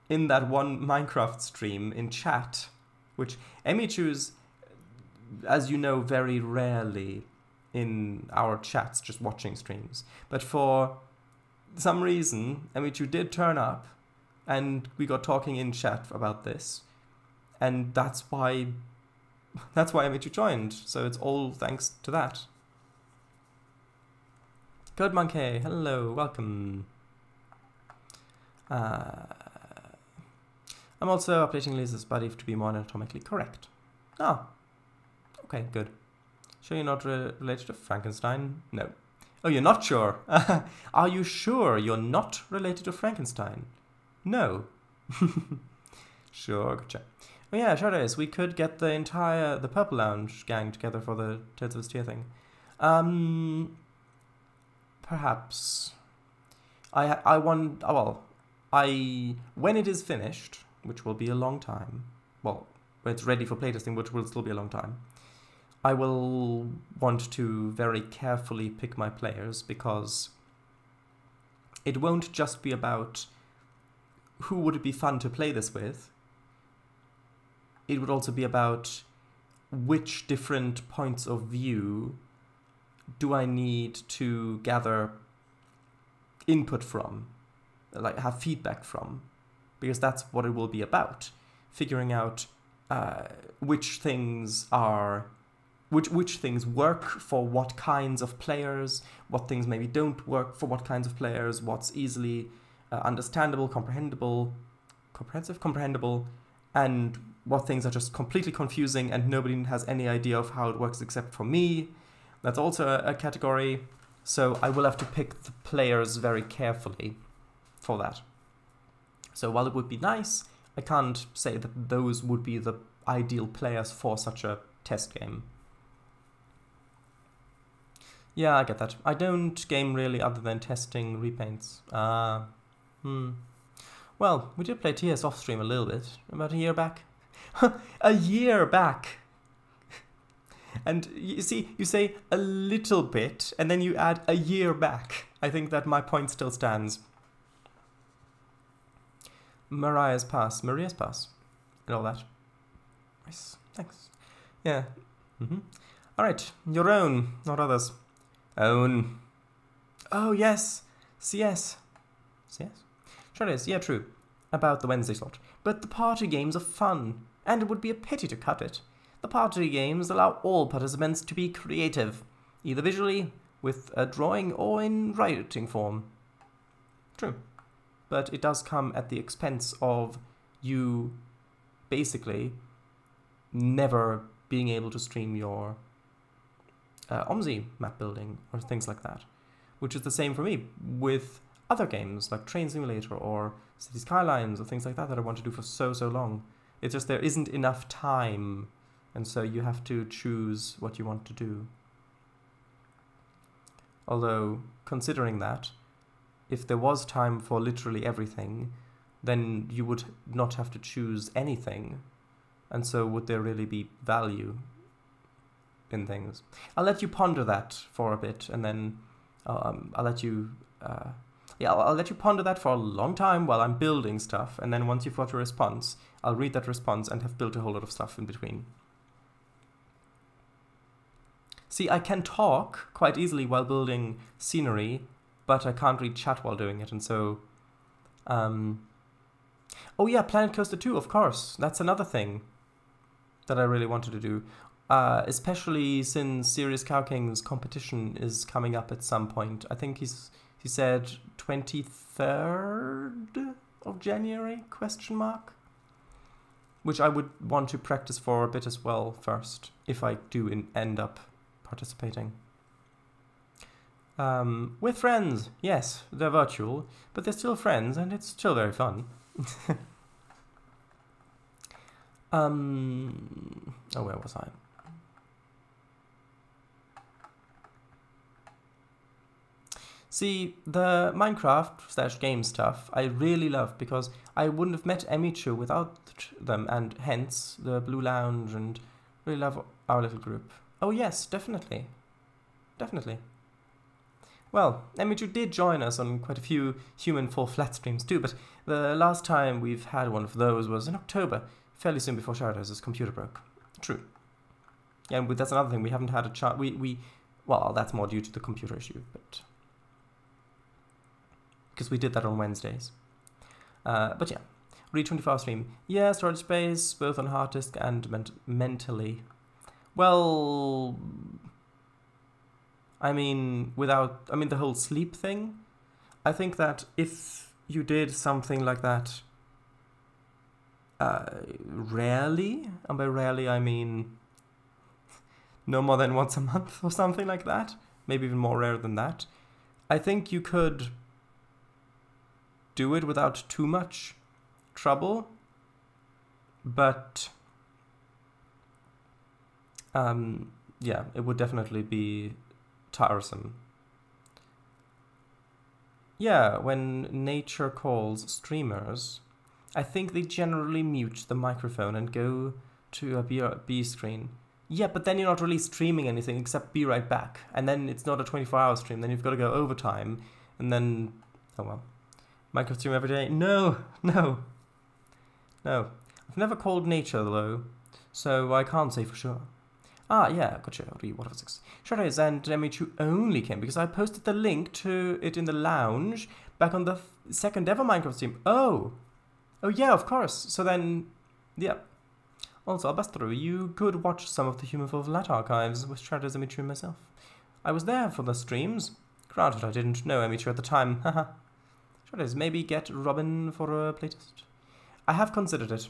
in that one Minecraft stream in chat, which Emichu's, as you know, very rarely in our chats, just watching streams. But for some reason, Emichu did turn up, and we got talking in chat about this, and that's why Emichu joined. So it's all thanks to that. Code Monkey, hello, welcome. I'm also updating Lisa's body to be more anatomically correct. Ah, okay, good. Sure you're not related to Frankenstein? No. Oh, you're not sure? Are you sure you're not related to Frankenstein? No. Sure, gotcha. Oh yeah, Shadows, we could get the Purple Lounge gang together for the Tales of Vestia thing. Perhaps. When it is finished, which will be a long time, well, when it's ready for playtesting, which will still be a long time, I will want to very carefully pick my players, because it won't just be about who would it be fun to play this with. It would also be about which different points of view do I need to gather input from, like have feedback from, because that's what it will be about. Figuring out which things work for what kinds of players, what things maybe don't work for what kinds of players, what's easily understandable, comprehensible, and what things are just completely confusing and nobody has any idea of how it works except for me. That's also a category. So I will have to pick the players very carefully for that. So while it would be nice, I can't say that those would be the ideal players for such a test game. Yeah, I get that. I don't game really other than testing repaints. Well, we did play TS off stream a little bit, about a year back. A year back! And you see, you say a little bit, and then you add a year back. I think that my point still stands. Maria's pass, and all that. Nice, thanks. Yeah. Alright, your own, not others. Own. Oh, yes. CS. CS? Sure it is. Yeah, true. About the Wednesday slot. But the party games are fun, and it would be a pity to cut it. The party games allow all participants to be creative, either visually, with a drawing, or in writing form. True. But it does come at the expense of you basically never being able to stream your OMSI map building or things like that, which is the same for me with other games like Train Simulator or City Skylines or things like that I want to do for so long. It's just there isn't enough time, and so you have to choose what you want to do. Although, considering that, if there was time for literally everything, then you would not have to choose anything. And so would there really be value in things? I'll let you ponder that for a bit, and then I'll let you... I'll let you ponder that for a long time while I'm building stuff, and then once you've got your response, I'll read that response and have built a whole lot of stuff in between. See, I can talk quite easily while building scenery, but I can't read chat while doing it, and so... Oh yeah, Planet Coaster 2, of course. That's another thing that I really wanted to do. Especially since Serious Cow King's competition is coming up at some point. I think he said 23rd of January, question mark? Which I would want to practice for a bit as well first, if I do end up participating. With friends, yes, they're virtual, but they're still friends, and it's still very fun. Oh, where was I? See, the Minecraft/game stuff I really love, because I wouldn't have met Emichu without them, and hence the Blue Lounge, and really love our little group. Oh yes, definitely. Definitely. Well, Emichu did join us on quite a few Human Fall Flat streams too, but the last time we've had one of those was in October, fairly soon before Shadows' computer broke. True. Yeah, and that's another thing, we haven't had a chance, well, that's more due to the computer issue, but... because we did that on Wednesdays. But yeah, Read 24-hour stream. Yeah, storage space, both on hard disk and mentally. Well... I mean, the whole sleep thing, I think that if you did something like that rarely, and by rarely I mean no more than once a month or something like that, maybe even more rare than that, I think you could do it without too much trouble, but yeah, it would definitely be tiresome. Yeah, when nature calls streamers, I think they generally mute the microphone and go to a B screen. Yeah, but then you're not really streaming anything except be right back. And then it's not a 24-hour stream, then you've got to go overtime. And then, oh well. Minecraft stream every day? No. I've never called nature though, so I can't say for sure. Ah, yeah, gotcha. What of 6? Shadows and Emichu only came because I posted the link to it in the lounge back on the second ever Minecraft stream. Oh, yeah, of course. So then, yeah. Also, Albastro, you could watch some of the Human Fall Flat archives with Shadows, Emichu, and myself. I was there for the streams. Granted, I didn't know Emichu at the time. Haha. Shadows, maybe get Robin for a playtest. I have considered it.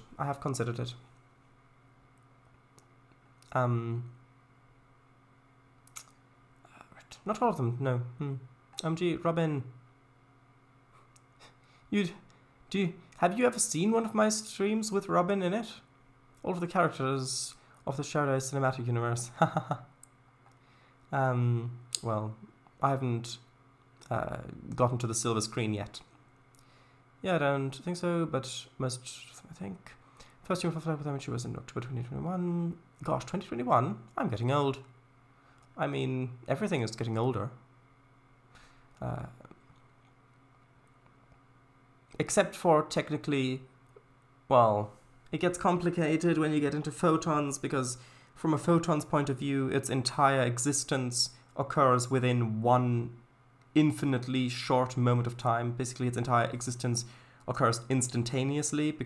Right. Not all of them, no. Gee, Robin. Have you ever seen one of my streams with Robin in it? All of the characters of the Shadows cinematic universe. Well, I haven't gotten to the silver screen yet. Yeah, I don't think so, but most, I think. First Human Fall Flat with Emichu was in October 2021. Gosh, 2021? I'm getting old. I mean, everything is getting older. Except for technically, well, it gets complicated when you get into photons, because from a photon's point of view, its entire existence occurs within one infinitely short moment of time. Basically, its entire existence occurs instantaneously,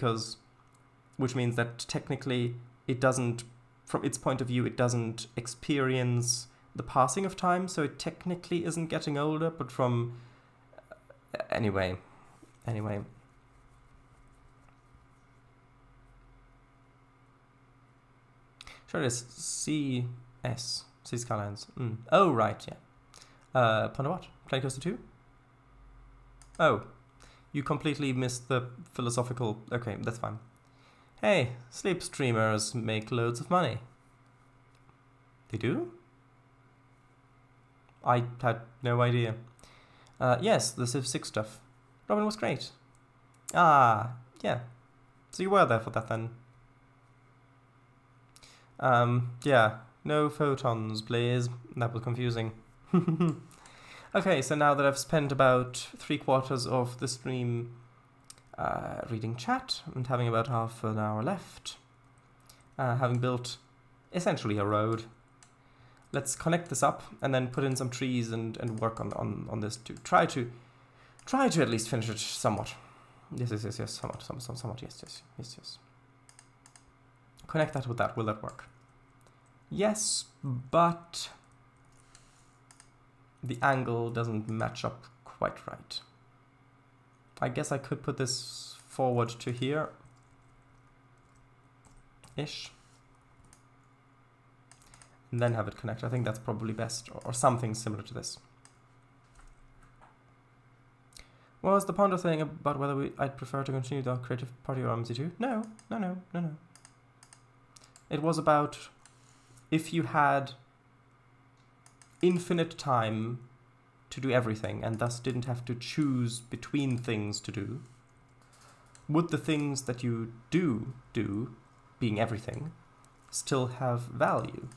which means that technically it doesn't, from its point of view, it doesn't experience the passing of time, so it technically isn't getting older, but from... Anyway. Sure it is. CS. C Skylines. Oh, right, yeah. Ponder what? Play Coaster 2? Oh. You completely missed the philosophical... Okay, that's fine. Hey, sleep streamers make loads of money. They do? I had no idea. Yes, the Civ 6 stuff. Robin was great. Ah, yeah. So you were there for that then. Yeah. No photons, please. That was confusing. Okay, so now that I've spent about 3/4 of the stream reading chat and having about half an hour left, having built essentially a road, let's connect this up and then put in some trees and work on this to try to at least finish it somewhat. Yes, somewhat, yes. Connect that with that, will that work? Yes, but the angle doesn't match up quite right. I guess I could put this forward to here. Ish. And then have it connect. I think that's probably best, or something similar to this. What was the Ponder thing about whether I'd prefer to continue the creative party or MC2? No. It was about if you had infinite time to do everything and thus didn't have to choose between things to do, would the things that you do, being everything, still have value?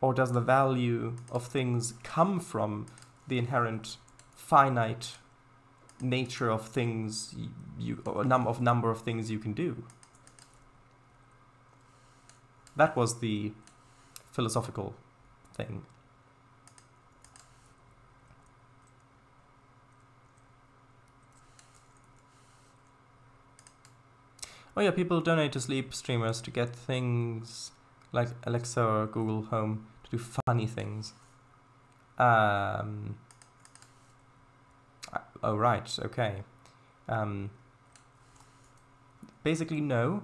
Or does the value of things come from the inherent finite nature of things or number of things you can do? That was the philosophical thing. Oh yeah, people donate to sleep streamers to get things like Alexa or Google Home to do funny things. Oh right, okay. Basically no,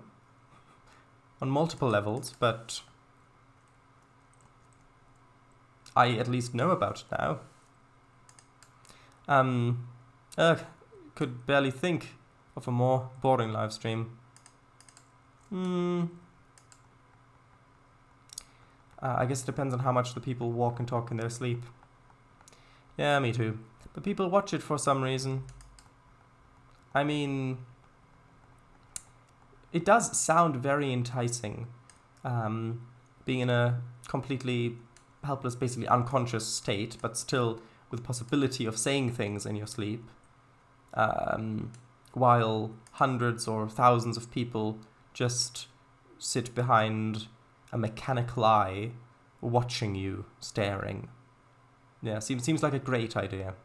on multiple levels, but I at least know about it now. Could barely think of a more boring live stream. I guess it depends on how much the people walk and talk in their sleep. Yeah, me too. But people watch it for some reason. I mean, it does sound very enticing, being in a completely helpless, basically unconscious state, but still with the possibility of saying things in your sleep, while hundreds or thousands of people just sit behind a mechanical eye watching you, staring. Yeah, seems like a great idea.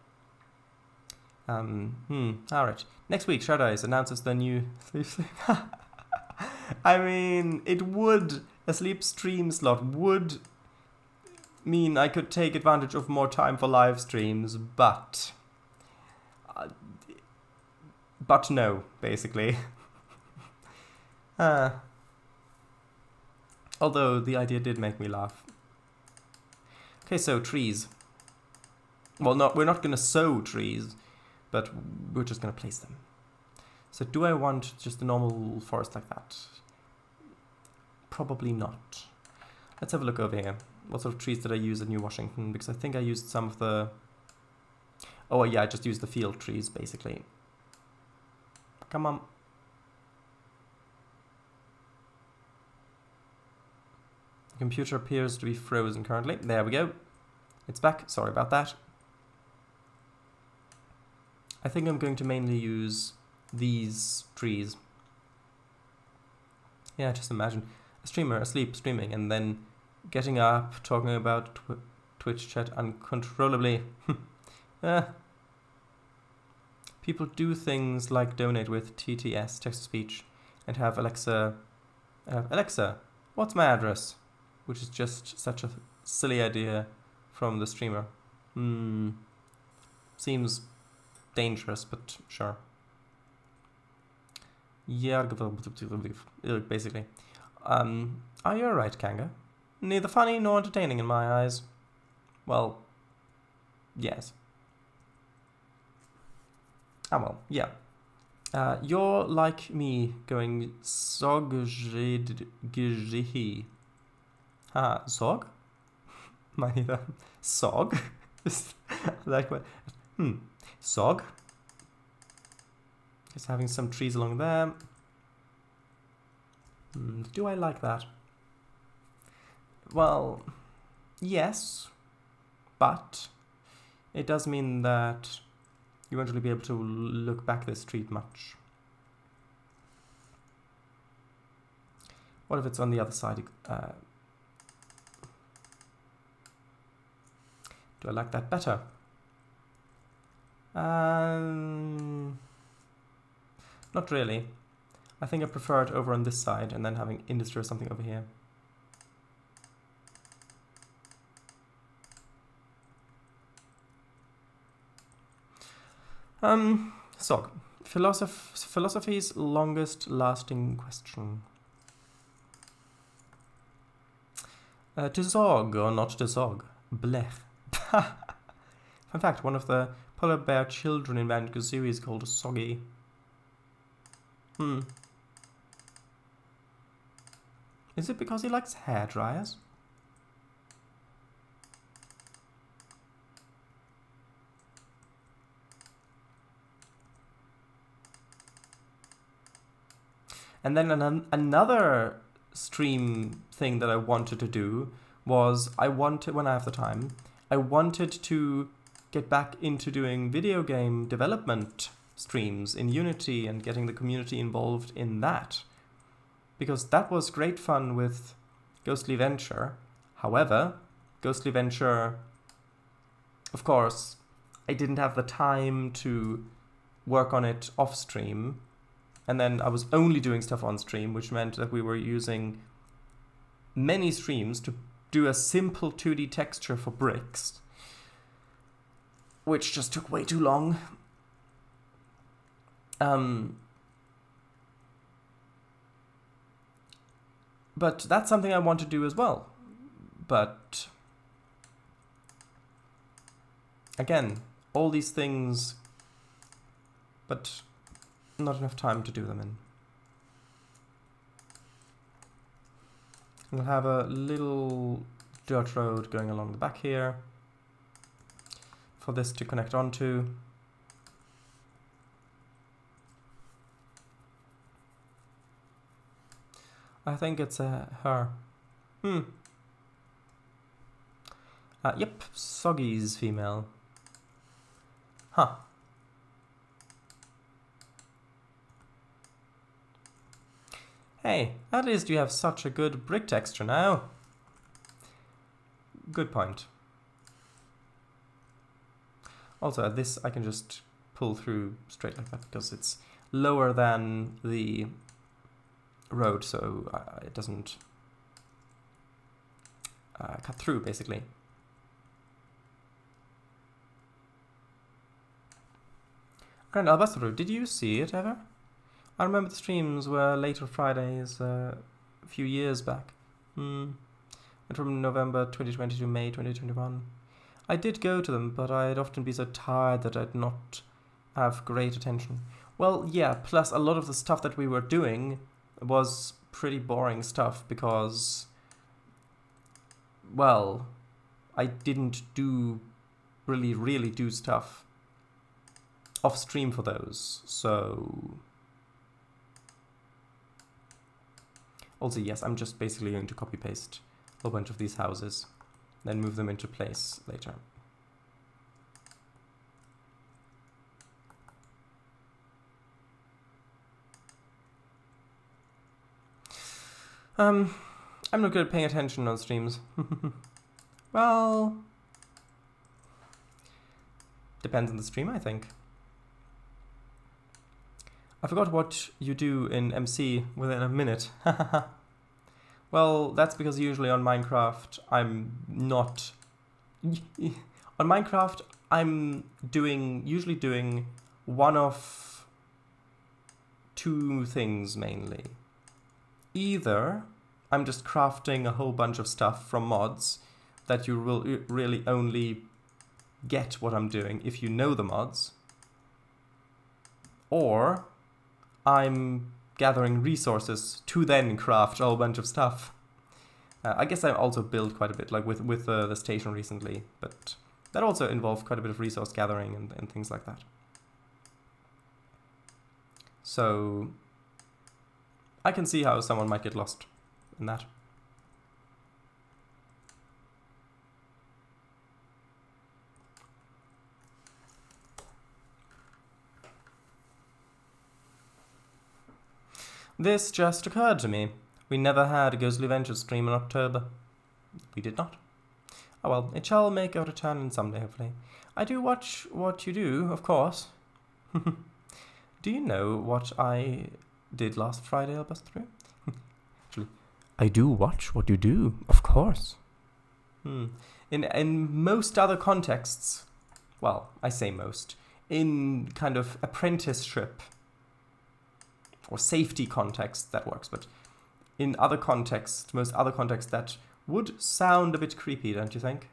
Alright. Next week, Shut Eyes announces the new sleep. I mean, a sleep stream slot would mean I could take advantage of more time for live streams, but no, basically. Although the idea did make me laugh. Okay, so trees. Well, we're not going to sow trees, but we're just going to place them. So do I want just a normal forest like that? Probably not. Let's have a look over here. What sort of trees did I use in New Washington? Because I think I used some of the... Oh yeah, I just used the field trees, basically. Come on. The computer appears to be frozen currently. There we go. It's back. Sorry about that. I think I'm going to mainly use these trees. Yeah, just imagine a streamer asleep, streaming, and then getting up, talking about Twitch chat uncontrollably. People do things like donate with TTS, text-to-speech, and have Alexa, Alexa, what's my address? Which is just such a silly idea from the streamer. Seems dangerous, but sure. Yeah, basically. Are you alright, Kanga? Neither funny nor entertaining in my eyes. Well, yes. Ah, well, yeah. You're like me going Sog-Gjihi. Zog? Meine Sog? Like what? Zog? Just having some trees along there. Do I like that? Well, yes, but it does mean that you won't really be able to look back this street much. What if it's on the other side? Do I like that better? Not really. I think I prefer it over on this side and then having industry or something over here. Sog. Philosophy's longest lasting question. To zog or not to zog? Blech. In fact, one of the polar bear children in Banjo-Kazooie is called Soggy. Is it because he likes hair dryers? And then another stream thing that I wanted to do was when I have the time, I wanted to get back into doing video game development streams in Unity and getting the community involved in that. Because that was great fun with Ghostly Venture. However, Ghostly Venture, of course, I didn't have the time to work on it off stream. And then I was only doing stuff on stream, which meant that we were using many streams to do a simple 2D texture for bricks, which just took way too long. But that's something I want to do as well. But again, all these things, but not enough time to do them in. We'll have a little dirt road going along the back here for this to connect onto. I think it's her. Yep, Soggy's female. Huh. Hey, at least you have such a good brick texture now. Good point. Also, this I can just pull through straight like that because it's lower than the road, so it doesn't cut through, basically. Grand Albastro, did you see it ever? I remember the streams were later Fridays a few years back. And from November 2020 to May 2021. I did go to them, but I'd often be so tired that I'd not have great attention. Well, yeah, plus a lot of the stuff that we were doing was pretty boring stuff because, well, I didn't really do stuff off stream for those, so... Also, yes, I'm just basically going to copy-paste a whole bunch of these houses, then move them into place later. I'm not good at paying attention on streams. Well, Depends on the stream, I think. I forgot what you do in MC within a minute. Well, that's because usually on Minecraft I'm not... On Minecraft I'm usually doing one of two things mainly. Either I'm just crafting a whole bunch of stuff from mods that you will really only get what I'm doing if you know the mods, or I'm gathering resources to then craft a whole bunch of stuff. I guess I also build quite a bit, like with the station recently, but that also involved quite a bit of resource gathering and things like that. So I can see how someone might get lost in that. This just occurred to me. We never had a Ghostly Ventures stream in October. We did not. Oh well, it shall make a return in someday, hopefully. I do watch what you do, of course. Do you know what I did last Friday, I'll bust through? Actually, I do watch what you do, of course. In most other contexts, well, I say most, in kind of apprenticeship or safety context, that works, but in other contexts, most other contexts, that would sound a bit creepy, don't you think?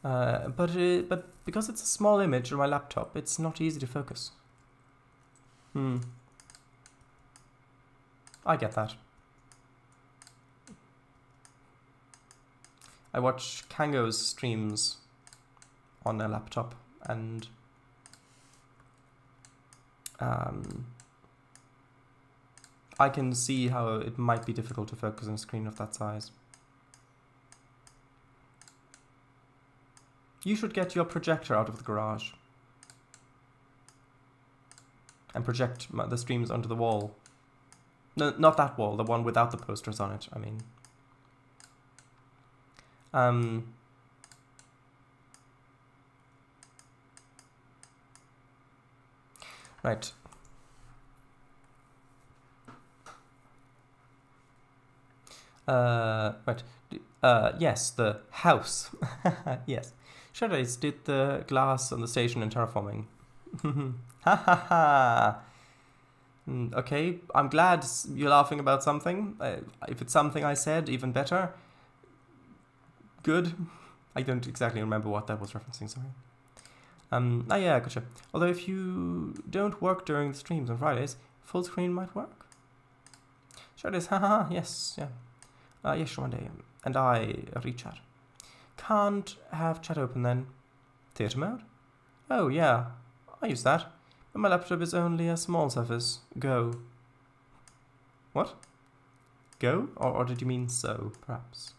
But because it's a small image on my laptop, it's not easy to focus. I get that. I watch Kango's streams on a laptop, and I can see how it might be difficult to focus on a screen of that size. You should get your projector out of the garage and project the streams onto the wall. No, not that wall, the one without the posters on it, I mean. Right. Right. Yes, the house. Yes. Trainz did the glass on the station in terraforming. Ha ha ha. Okay, I'm glad you're laughing about something. If it's something I said, even better. Good. I don't exactly remember what that was referencing, sorry. Oh yeah, gotcha. Although if you don't work during the streams on Fridays, full screen might work. Trainz, haha, yes, yeah. Yes, sure, one day. And I rechat. Can't have chat open then. Theatre mode? Oh yeah, I use that. But my laptop is only a small surface. Go. What? Go? Or did you mean so, perhaps?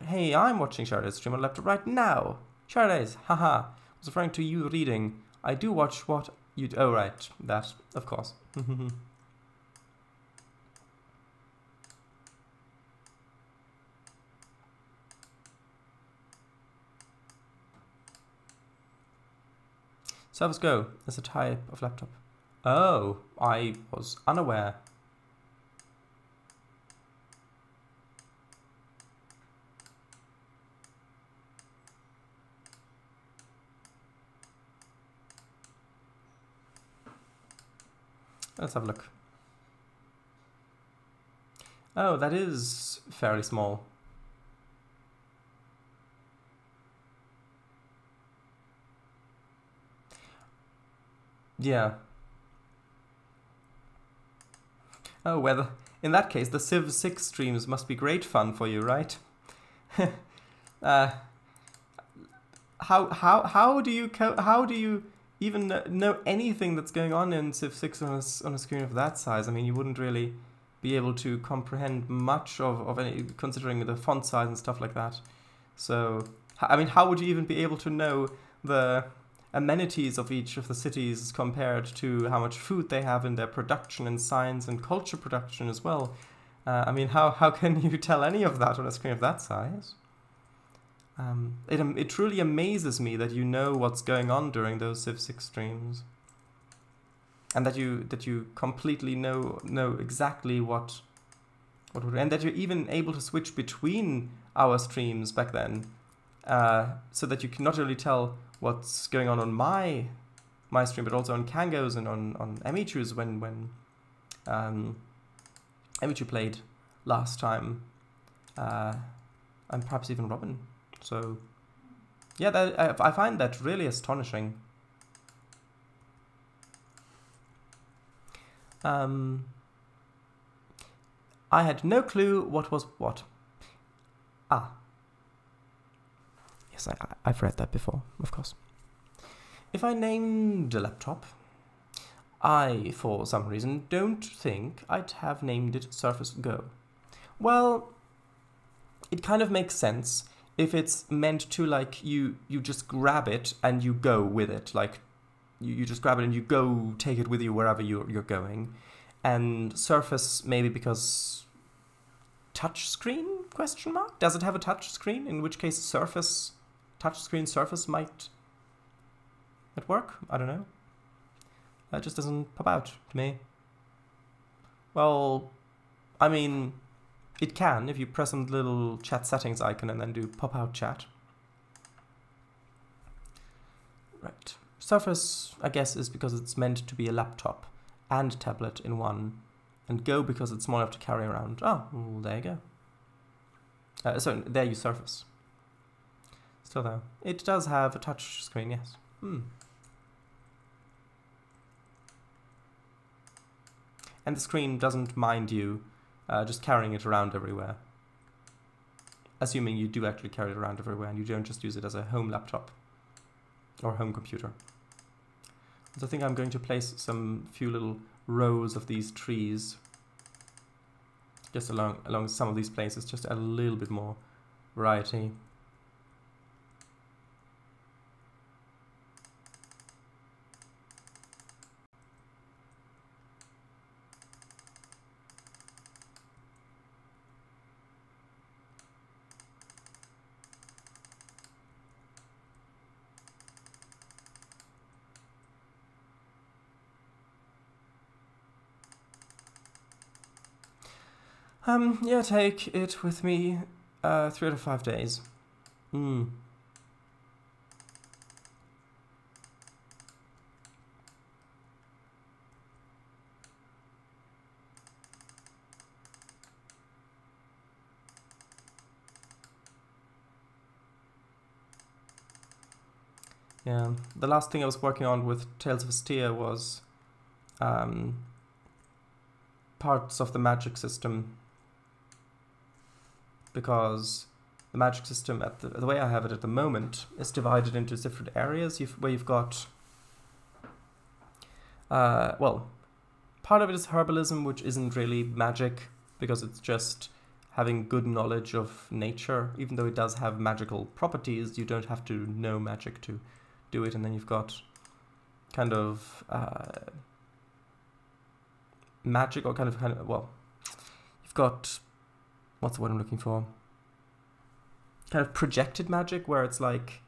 Hey, I'm watching Trainz stream on laptop right now. Trainz, haha. I was referring to you reading. I do watch what you do. Oh, right. That, of course. Surface Go is a type of laptop. Oh, I was unaware. Let's have a look. Oh, that is fairly small. Yeah. Oh, well, in that case, the Civ 6 streams must be great fun for you, right? How do you even know anything that's going on in Civ 6 on a screen of that size? I mean, you wouldn't really be able to comprehend much of any, considering the font size and stuff like that. So, I mean, how would you even be able to know the amenities of each of the cities compared to how much food they have in their production and science and culture production as well? I mean, how can you tell any of that on a screen of that size? It truly amazes me that you know what's going on during those Civ 6 streams, and that you completely know exactly what and that you're even able to switch between our streams back then, so that you can not only tell what's going on my stream, but also on Kango's and on Emichu's when Emichu played last time, and perhaps even Robin. So yeah, I find that really astonishing. I had no clue what was what. Ah. Yes, I've read that before, of course. If I named a laptop, I, for some reason, don't think I'd have named it Surface Go. Well, it kind of makes sense if it's meant to, like, you just grab it and you go with it. Like, you just grab it and you go take it with you wherever you're going. And Surface, maybe because touchscreen, question mark? Does it have a touchscreen? In which case Surface, touchscreen Surface might work? I don't know. That just doesn't pop out to me. Well, I mean, it can if you press on the little chat settings icon and then do pop out chat. Right. Surface, I guess, is because it's meant to be a laptop and tablet in one, and Go because it's small enough to carry around. Oh, well, there you go. So there you Surface. Still though, it does have a touch screen, yes. And the screen doesn't mind you just carrying it around everywhere. Assuming you do actually carry it around everywhere and you don't just use it as a home laptop or home computer. So I think I'm going to place some few little rows of these trees just along some of these places, just to add a little bit more variety. Yeah, take it with me 3 to 5 days. Yeah, the last thing I was working on with Tales of Astia was parts of the magic system, because the magic system, the way I have it at the moment, is divided into different areas where you've got, well, part of it is herbalism, which isn't really magic, because it's just having good knowledge of nature. Even though it does have magical properties, you don't have to know magic to do it. And then you've got kind of magic, or kind of, well, you've got, what's the word I'm looking for? Kind of projected magic, where it's like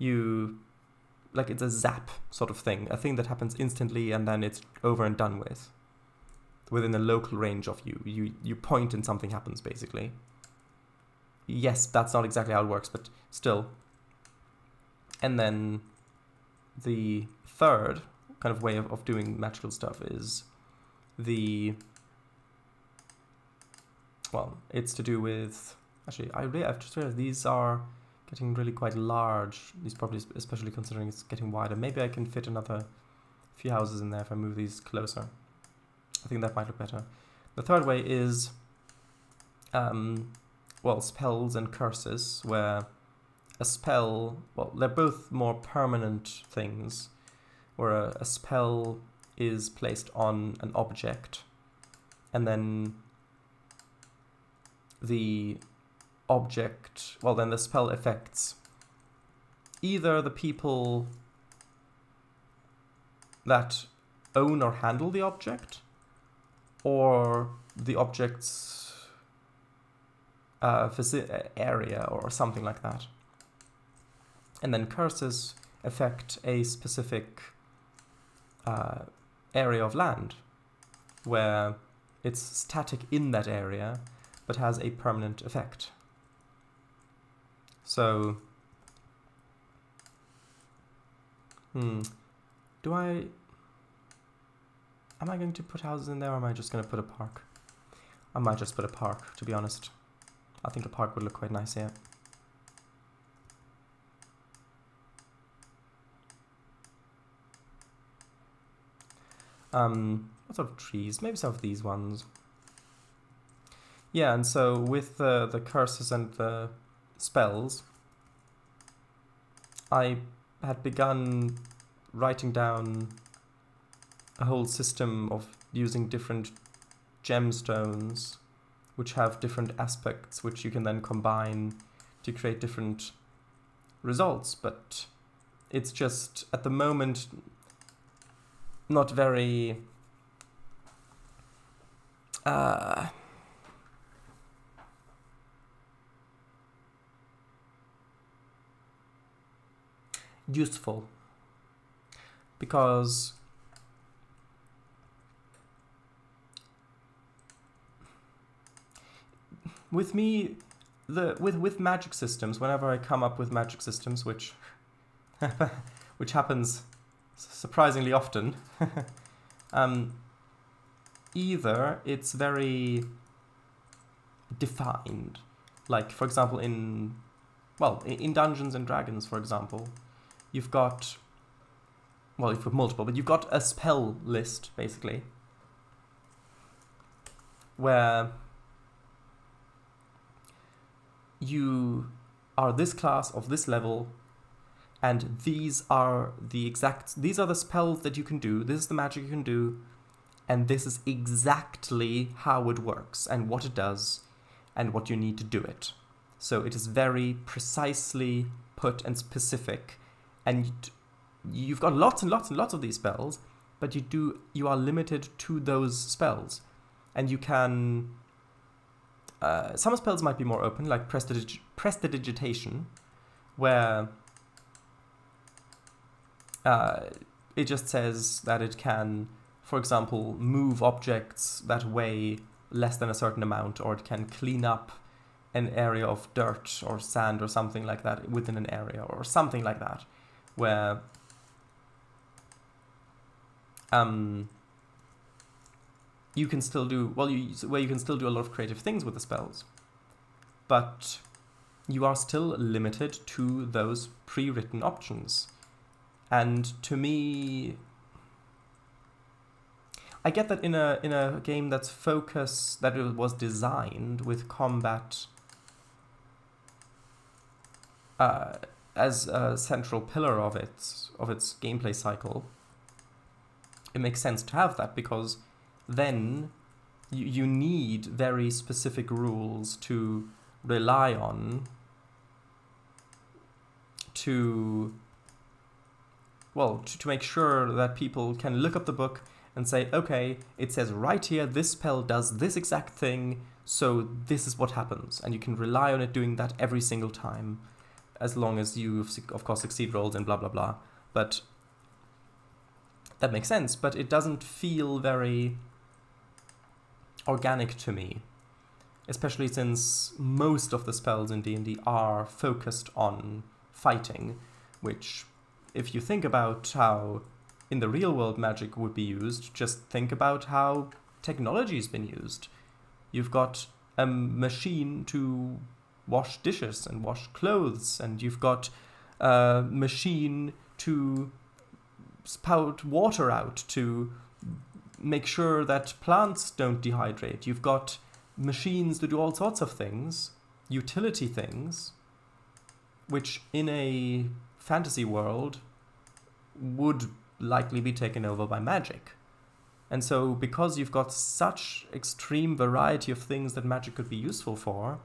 it's a zap sort of thing, a thing that happens instantly and then it's over and done with, within a local range of you. You point and something happens, basically. Yes, that's not exactly how it works, but still. And then the third kind of way of doing magical stuff is well, it's to do with, actually, I've just realized these are getting really quite large, these properties, especially considering it's getting wider. Maybe I can fit another few houses in there if I move these closer. I think that might look better. The third way is, well, spells and curses, where a spell, well, they're both more permanent things, where a spell is placed on an object, and then the object, well, then the spell affects either the people that own or handle the object, or the object's area or something like that. And then curses affect a specific area of land, where it's static in that area, but has a permanent effect. So, am I going to put houses in there, or am I just going to put a park? I might just put a park, to be honest. I think a park would look quite nice here. What sort of trees? Maybe some of these ones. Yeah, and so with the curses and the spells, I had begun writing down a whole system of using different gemstones, which have different aspects, which you can then combine to create different results. But it's just, at the moment, not very useful, because with me, with magic systems, whenever I come up with magic systems, which which happens surprisingly often, either it's very defined, like for example in Dungeons and Dragons, for example, you've got multiple, but you've got a spell list basically where you are this class of this level, and these are the spells that you can do, this is the magic you can do, and this is exactly how it works, and what it does, and what you need to do it. So it is very precisely put and specific, and you've got lots and lots and lots of these spells, but you are limited to those spells. And you can... some spells might be more open, like Prestidigitation, where it just says that it can, for example, move objects that weigh less than a certain amount, or it can clean up an area of dirt or sand or something like that within an area, or something like that, where you can still do, where you can still do a lot of creative things with the spells, but you are still limited to those pre-written options. And to me, I get that in a game that's focused, that it was designed with combat as a central pillar of its gameplay cycle, it makes sense to have that, because then you need very specific rules to rely on to make sure that people can look up the book and say, okay, it says right here, this spell does this exact thing, so this is what happens. And you can rely on it doing that every single time, as long as you, of course, succeed rolls and blah, blah, blah. But that makes sense, but it doesn't feel very organic to me, especially since most of the spells in D&D are focused on fighting, which, if you think about how in the real world magic would be used, just think about how technology has been used. You've got a machine to wash dishes and wash clothes, and you've got a machine to spout water out to make sure that plants don't dehydrate. You've got machines to do all sorts of things, utility things, which in a fantasy world would likely be taken over by magic. And so because you've got such extreme variety of things that magic could be useful for,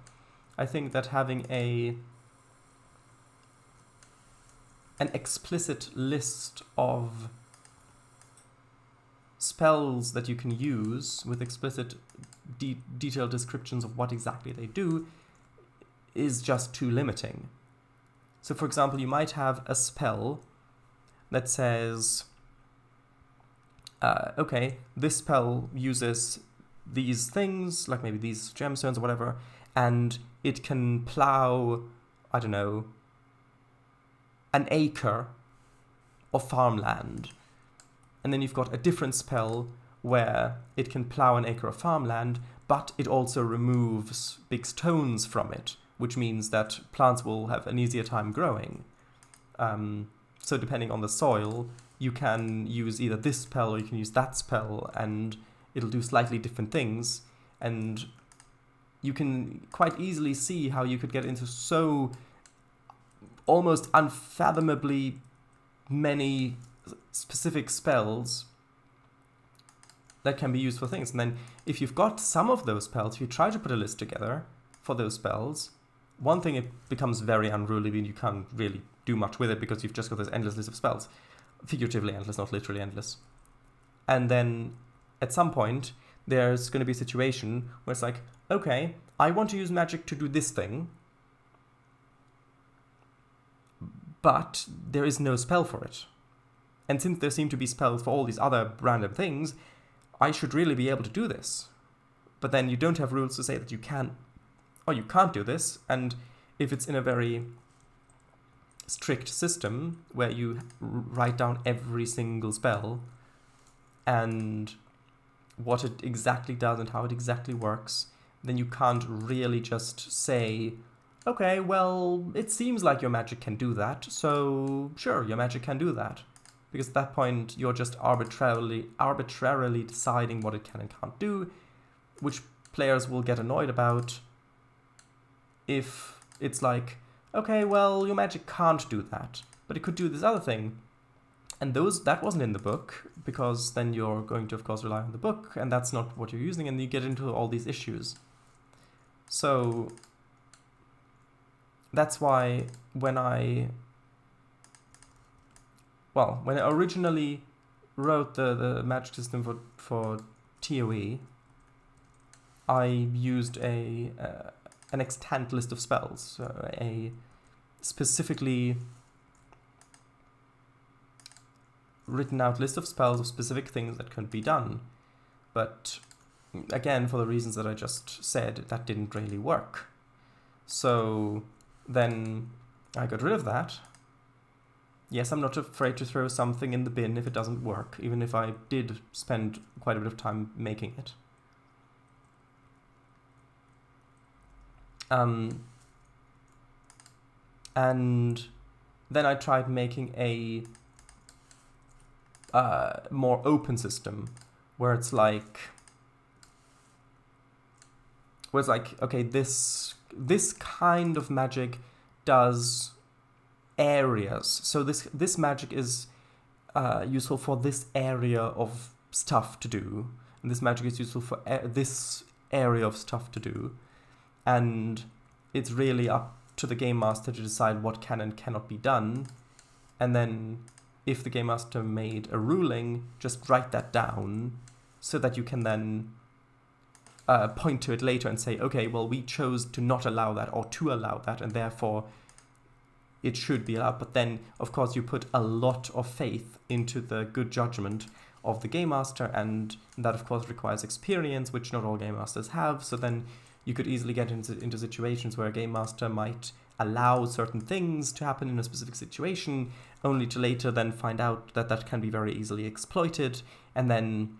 I think that having an explicit list of spells that you can use with explicit detailed descriptions of what exactly they do is just too limiting. So for example, you might have a spell that says, okay, this spell uses these things, like maybe these gemstones or whatever, and it can plow, I don't know, an acre of farmland. And then you've got a different spell where it can plow an acre of farmland, but it also removes big stones from it, which means that plants will have an easier time growing. So depending on the soil, you can use either this spell or you can use that spell, and it'll do slightly different things. And you can quite easily see how you could get into so almost unfathomably many specific spells that can be used for things. And then if you've got some of those spells, if you try to put a list together for those spells, one thing, it becomes very unruly and you can't really do much with it because you've just got this endless list of spells. Figuratively endless, not literally endless. And then at some point, there's going to be a situation where it's like, okay, I want to use magic to do this thing, but there is no spell for it. And since there seem to be spells for all these other random things, I should really be able to do this. But then you don't have rules to say that you can or you can't do this, and if it's in a very strict system where you write down every single spell and what it exactly does and how it exactly works, then you can't really just say, okay, well, it seems like your magic can do that, so sure, your magic can do that. Because at that point, you're just arbitrarily deciding what it can and can't do, which players will get annoyed about if it's like, okay, well, your magic can't do that, but it could do this other thing. And that wasn't in the book, because then you're going to, of course, rely on the book, and that's not what you're using, and you get into all these issues. So that's why when I originally wrote the magic system for TOE, I used an extant list of spells, a specifically written out list of spells of specific things that can be done. But again, for the reasons that I just said, that didn't really work. So then I got rid of that. Yes, I'm not afraid to throw something in the bin if it doesn't work, even if I did spend quite a bit of time making it. And then I tried making a more open system where it's like, okay, this kind of magic does areas. So this magic is useful for this area of stuff to do, and this magic is useful for this area of stuff to do. And it's really up to the game master to decide what can and cannot be done. And then if the game master made a ruling, just write that down so that you can then point to it later and say, okay, well, we chose to not allow that or to allow that, and therefore it should be allowed. But then, of course, you put a lot of faith into the good judgment of the game master, and that, of course, requires experience, which not all game masters have. So then you could easily get into situations where a game master might allow certain things to happen in a specific situation, only to later then find out that that can be very easily exploited, and then,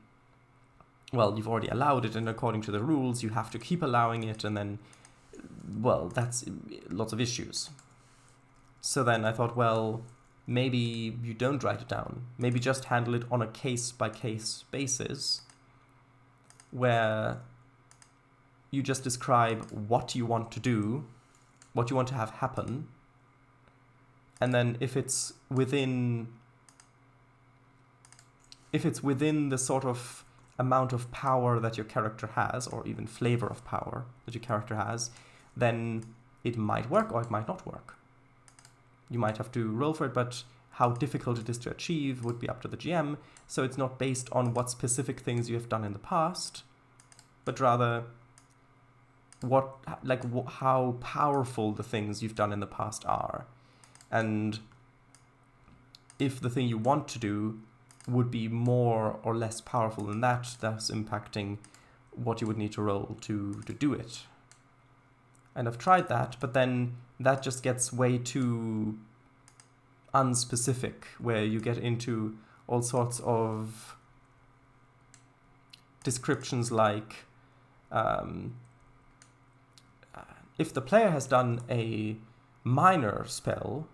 well, you've already allowed it, and according to the rules, you have to keep allowing it, and then, well, that's lots of issues. So then I thought, well, maybe you don't write it down. Maybe just handle it on a case-by-case basis, where you just describe what you want to do, what you want to have happen, and then if it's within the sort of amount of power that your character has, or even flavor of power that your character has, then it might work or it might not work. You might have to roll for it, but how difficult it is to achieve would be up to the GM, so it's not based on what specific things you have done in the past, but rather how powerful the things you've done in the past are, and if the thing you want to do would be more or less powerful than that, thus impacting what you would need to roll to do it. And I've tried that, but then that just gets way too unspecific, where you get into all sorts of descriptions like if the player has done a minor spell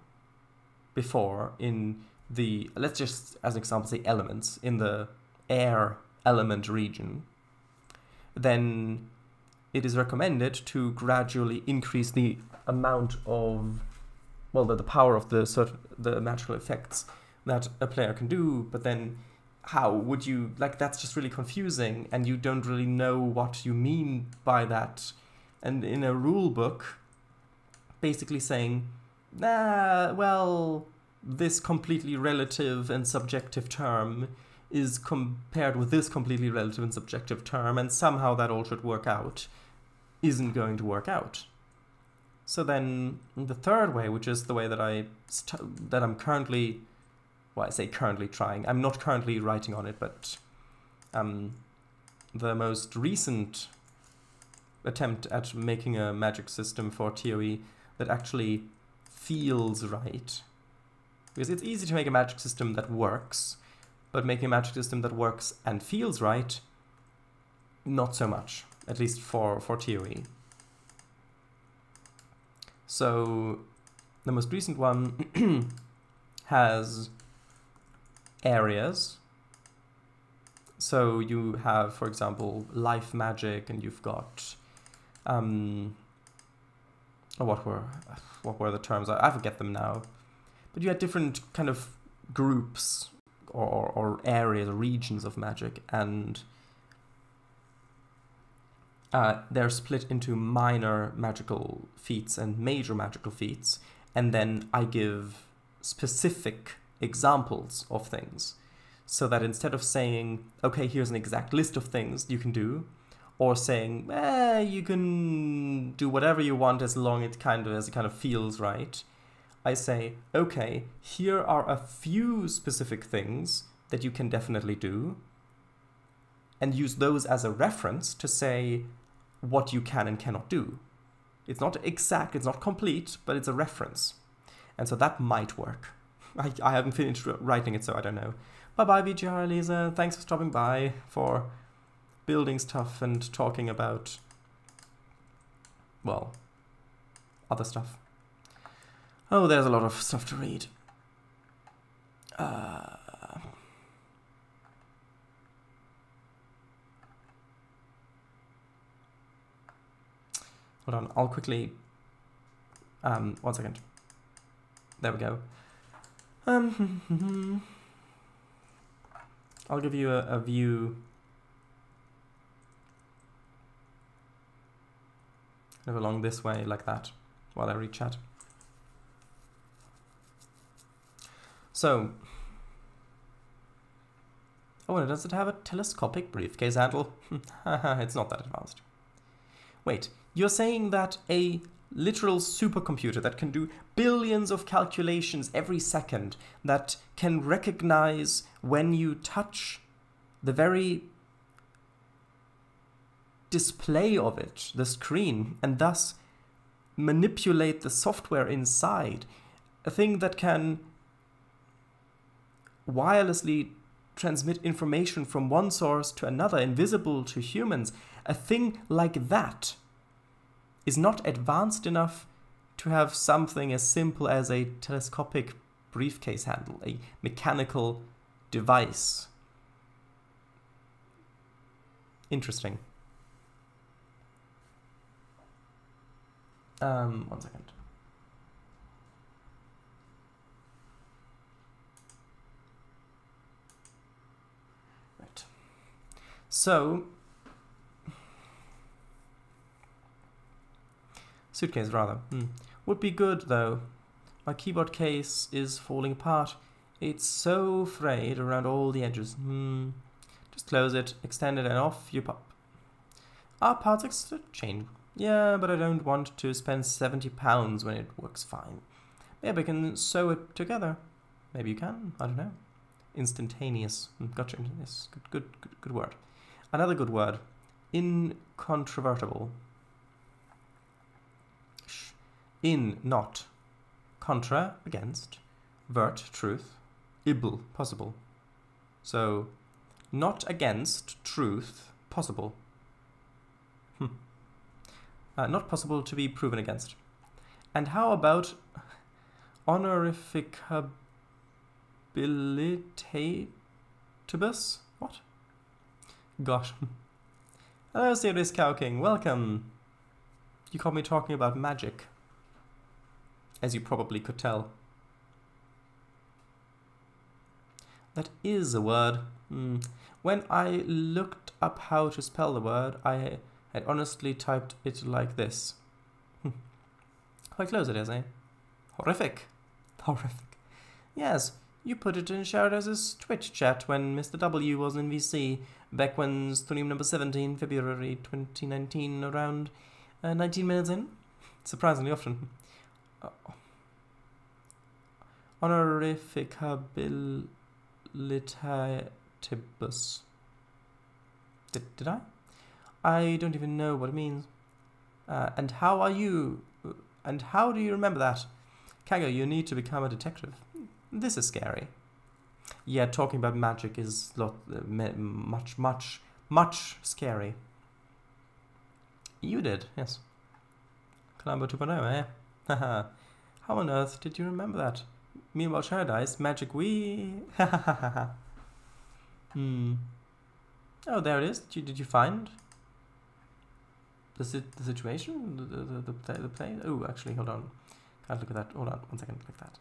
before in the, let's just as an example say elements, in the air element region, then it is recommended to gradually increase the amount of, well, the power of the magical effects that a player can do. But then how would you, like, that's just really confusing, and you don't really know what you mean by that. And in a rule book, basically saying, well, this completely relative and subjective term is compared with this completely relative and subjective term, and somehow that all should work out, isn't going to work out. So then the third way, which is the way that I'm currently, well, I say currently trying, I'm not currently writing on it, but the most recent attempt at making a magic system for TOE that actually feels right. Because it's easy to make a magic system that works, but making a magic system that works and feels right, not so much, at least for TOE. So the most recent one has areas. So you have, for example, life magic, and you've got what were the terms? I forget them now. But you had different kind of groups or areas or regions of magic, and they're split into minor magical feats and major magical feats, and then I give specific examples of things, so that instead of saying, okay, here's an exact list of things you can do, or saying, you can do whatever you want as long as it kind of feels right, I say, okay, here are a few specific things that you can definitely do, and use those as a reference to say what you can and cannot do. It's not exact, it's not complete, but it's a reference. And so that might work. I haven't finished writing it, so I don't know. Bye-bye, VGR Elisa. Thanks for stopping by, for building stuff and talking about, well, other stuff. Oh, there's a lot of stuff to read. Hold on, I'll quickly, 1 second. There we go. I'll give you a view kind of along this way, like that, while I read chat. So, oh, and does it have a telescopic briefcase handle? It's not that advanced. Wait, you're saying that a literal supercomputer that can do billions of calculations every second, that can recognize when you touch the very display of it, the screen, and thus manipulate the software inside, a thing that can wirelessly transmit information from one source to another, invisible to humans, a thing like that is not advanced enough to have something as simple as a telescopic briefcase handle, a mechanical device. Interesting. 1 second. Right. So, suitcase rather. Would be good though. My keyboard case is falling apart. It's so frayed around all the edges. Just close it, extend it, and off you pop. Our parts exchange. Yeah, but I don't want to spend £70 when it works fine. Maybe I can sew it together. Maybe you can. I don't know. Instantaneous. Gotcha. Yes. Good word. Another good word. Incontrovertible. In, not. Contra, against. Vert, truth. Ibl, possible. So, not against, truth, possible. Not possible to be proven against. And how about honorificabilitatibus? What? Gosh. Hello, Serious Cow King. Welcome. You caught me talking about magic, as you probably could tell. That is a word. When I looked up how to spell the word, I had honestly typed it like this. Quite close it is, eh? Horrific. Horrific. Yes, you put it in Sharedaz's Twitch chat when Mr. W was in VC, back when stream number 17, February 2019, around 19 minutes in. Surprisingly often. Honorificabilitatibus. Did I? I don't even know what it means. And how are you? And how do you remember that? Kago, you need to become a detective. This is scary. Yeah, talking about magic is much scary. You did, yes. Columbo 2.0, eh? Haha. How on earth did you remember that? Meanwhile, Paradise, Magic Wii. Oh, there it is. Did you find the situation? The play? Oh, actually, hold on. Can't look at that. Hold on, 1 second. Like that.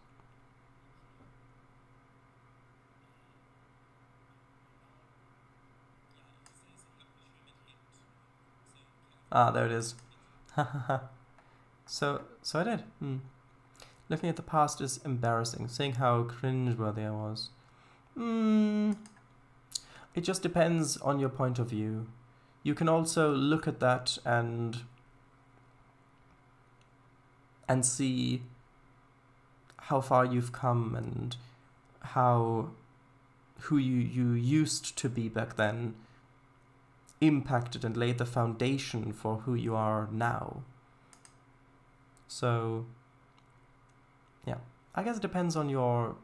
Ah, there it is. So I did. Looking at the past is embarrassing. Seeing how cringeworthy I was. It just depends on your point of view. You can also look at that and see how far you've come and who you used to be back then impacted and laid the foundation for who you are now. So, yeah, I guess it depends on your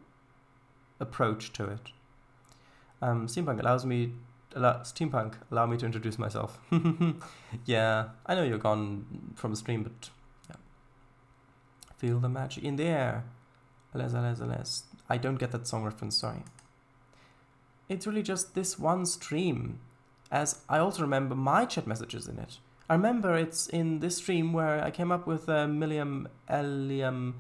approach to it. Steampunk allow me to introduce myself. Yeah, I know you're gone from the stream, but yeah. Feel the magic in the air. Alas. I don't get that song reference, sorry. It's really just this one stream, as I also remember my chat messages in it. I remember it's in this stream where I came up with Milliam Eliam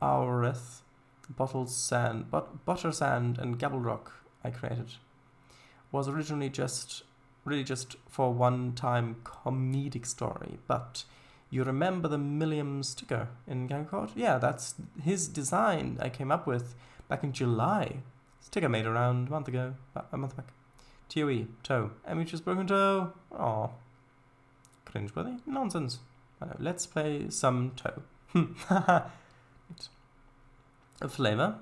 Aureth, Butter Sand, and Gabble Rock I created. Was originally really just for one-time comedic story, but you remember the Milliam sticker in Gangcourt? Yeah, that's his design I came up with back in July. Sticker made around a month back. TOE, toe. Amy's broken toe. Aw. Cringeworthy? Nonsense. I know. Let's play some toe. A flavor.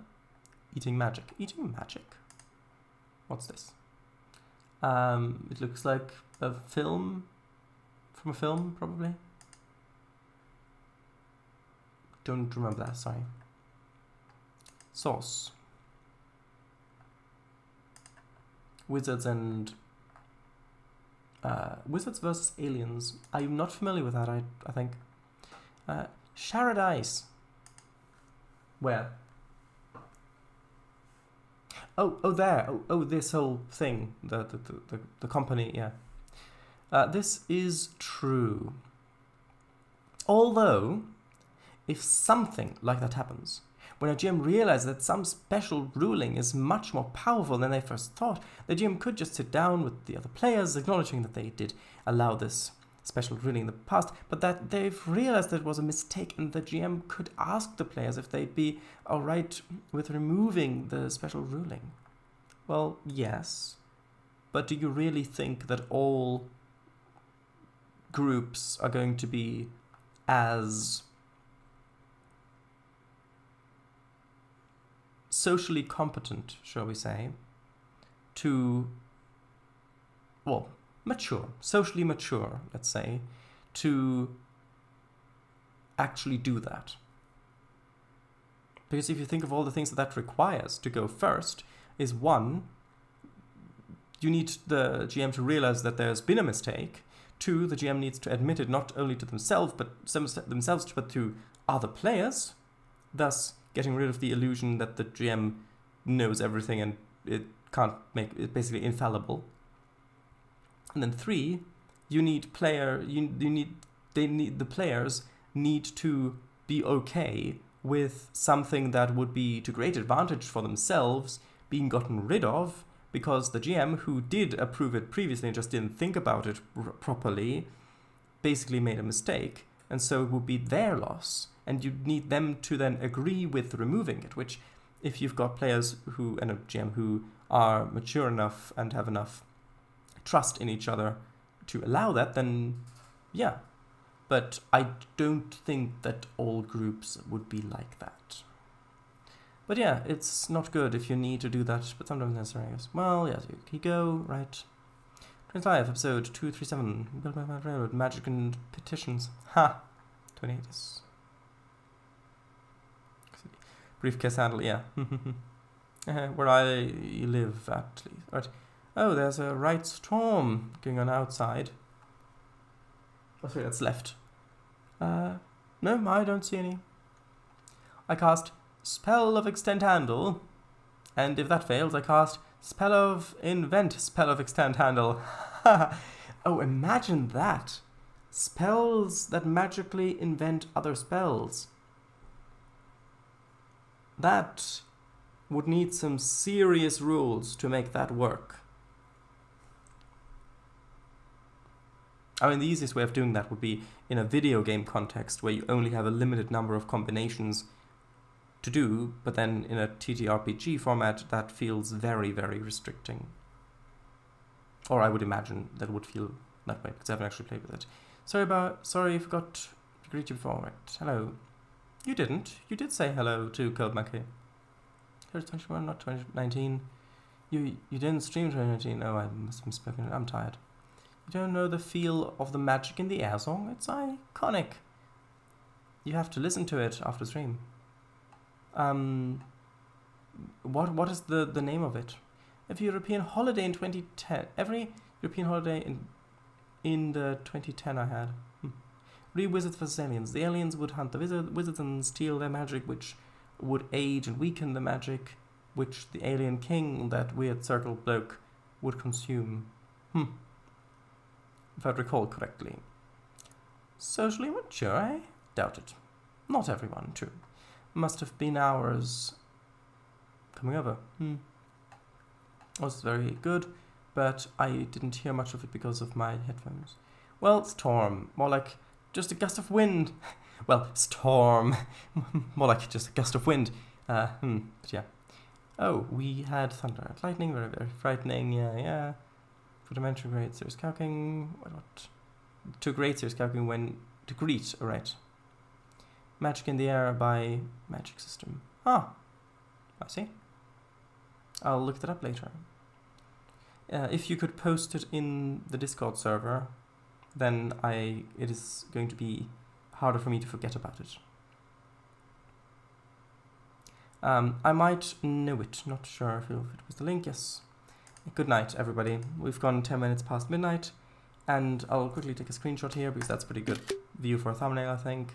Eating magic. Eating magic? What's this? It looks like a film. From a film, probably. Don't remember that, sorry. Sauce. Wizards and... Wizards versus Aliens. I'm not familiar with that, I think. Paradise. Where? Oh, there. Oh, this whole thing. The company, yeah. This is true. Although, if something like that happens, when a GM realizes that some special ruling is much more powerful than they first thought, the GM could just sit down with the other players, acknowledging that they did allow this special ruling in the past, but that they've realized that it was a mistake, and the GM could ask the players if they'd be alright with removing the special ruling. Well, yes, but do you really think that all groups are going to be as socially competent, shall we say, to, well, mature, socially mature, let's say, to actually do that. Because if you think of all the things that requires to go first, is one, you need the GM to realize that there's been a mistake. Two, the GM needs to admit it not only to themselves, but to other players, thus getting rid of the illusion that the GM knows everything and it can't make it basically infallible. And then three, the players need to be okay with something that would be to great advantage for themselves being gotten rid of, because the GM who did approve it previously and just didn't think about it properly basically made a mistake, and so it would be their loss, and you need them to then agree with removing it, which if you've got players who and a GM who are mature enough and have enough trust in each other to allow that, then yeah. But I don't think that all groups would be like that. But yeah, it's not good if you need to do that, but sometimes necessary, I guess. Well, yes, you go, right. Trainz Live, episode 237, Build My Railroad, Magic and Petitions. Ha! 28 is... Briefcase handle, yeah. Where I live, at least. Right. Oh, there's a right storm going on outside. Oh, sorry, that's left. No, I don't see any. I cast Spell of Extend Handle, and if that fails, I cast Spell of Invent Spell of Extend Handle. Oh, imagine that. Spells that magically invent other spells. That would need some serious rules to make that work. I mean, the easiest way of doing that would be in a video game context where you only have a limited number of combinations to do, but then in a TTRPG format that feels very, very restricting. Or I would imagine that would feel that way, because I haven't actually played with it. Sorry, I forgot to greet you before. Right. Hello. You didn't. You did say hello to Cold Monkey. Here's 21, not 2019. You didn't stream 2019. Oh, I must have spoken. I'm tired. You don't know the feel of the Magic in the Air song? It's iconic. You have to listen to it after stream. What is the name of it? Every European holiday in 2010. Every European holiday in the 2010 I had. Re-wizards versus aliens. The aliens would hunt the wizards and steal their magic, which would age and weaken the magic, which the alien king, that weird circle bloke, would consume. If I recall correctly. Socially mature, I doubt it. Not everyone, true. Must have been hours coming over. Was very good, but I didn't hear much of it because of my headphones. Well, storm. More like just a gust of wind. Well, storm. More like just a gust of wind. But yeah. Oh, we had thunder. Lightning, very, very frightening. Yeah. Dimension great series calcing. What? To great series calcing when to greet, alright. Magic in the Air by Magic System. I see. I'll look that up later. If you could post it in the Discord server, then it is going to be harder for me to forget about it. I might know it, not sure if it was the link, yes. Good night, everybody. We've gone 10 minutes past midnight, and I'll quickly take a screenshot here because that's a pretty good view for a thumbnail, I think.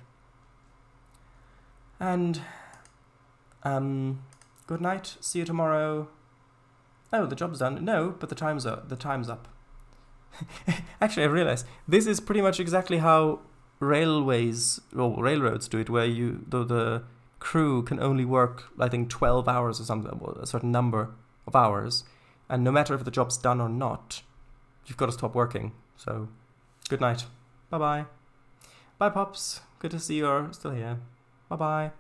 And good night. See you tomorrow. Oh, the job's done. No, but the time's up. Actually, I realized this is pretty much exactly how railroads do it, where the crew can only work, I think, 12 hours or something, a certain number of hours. And no matter if the job's done or not, you've got to stop working. So, good night. Bye-bye. Bye, Pops. Good to see you're still here. Bye-bye.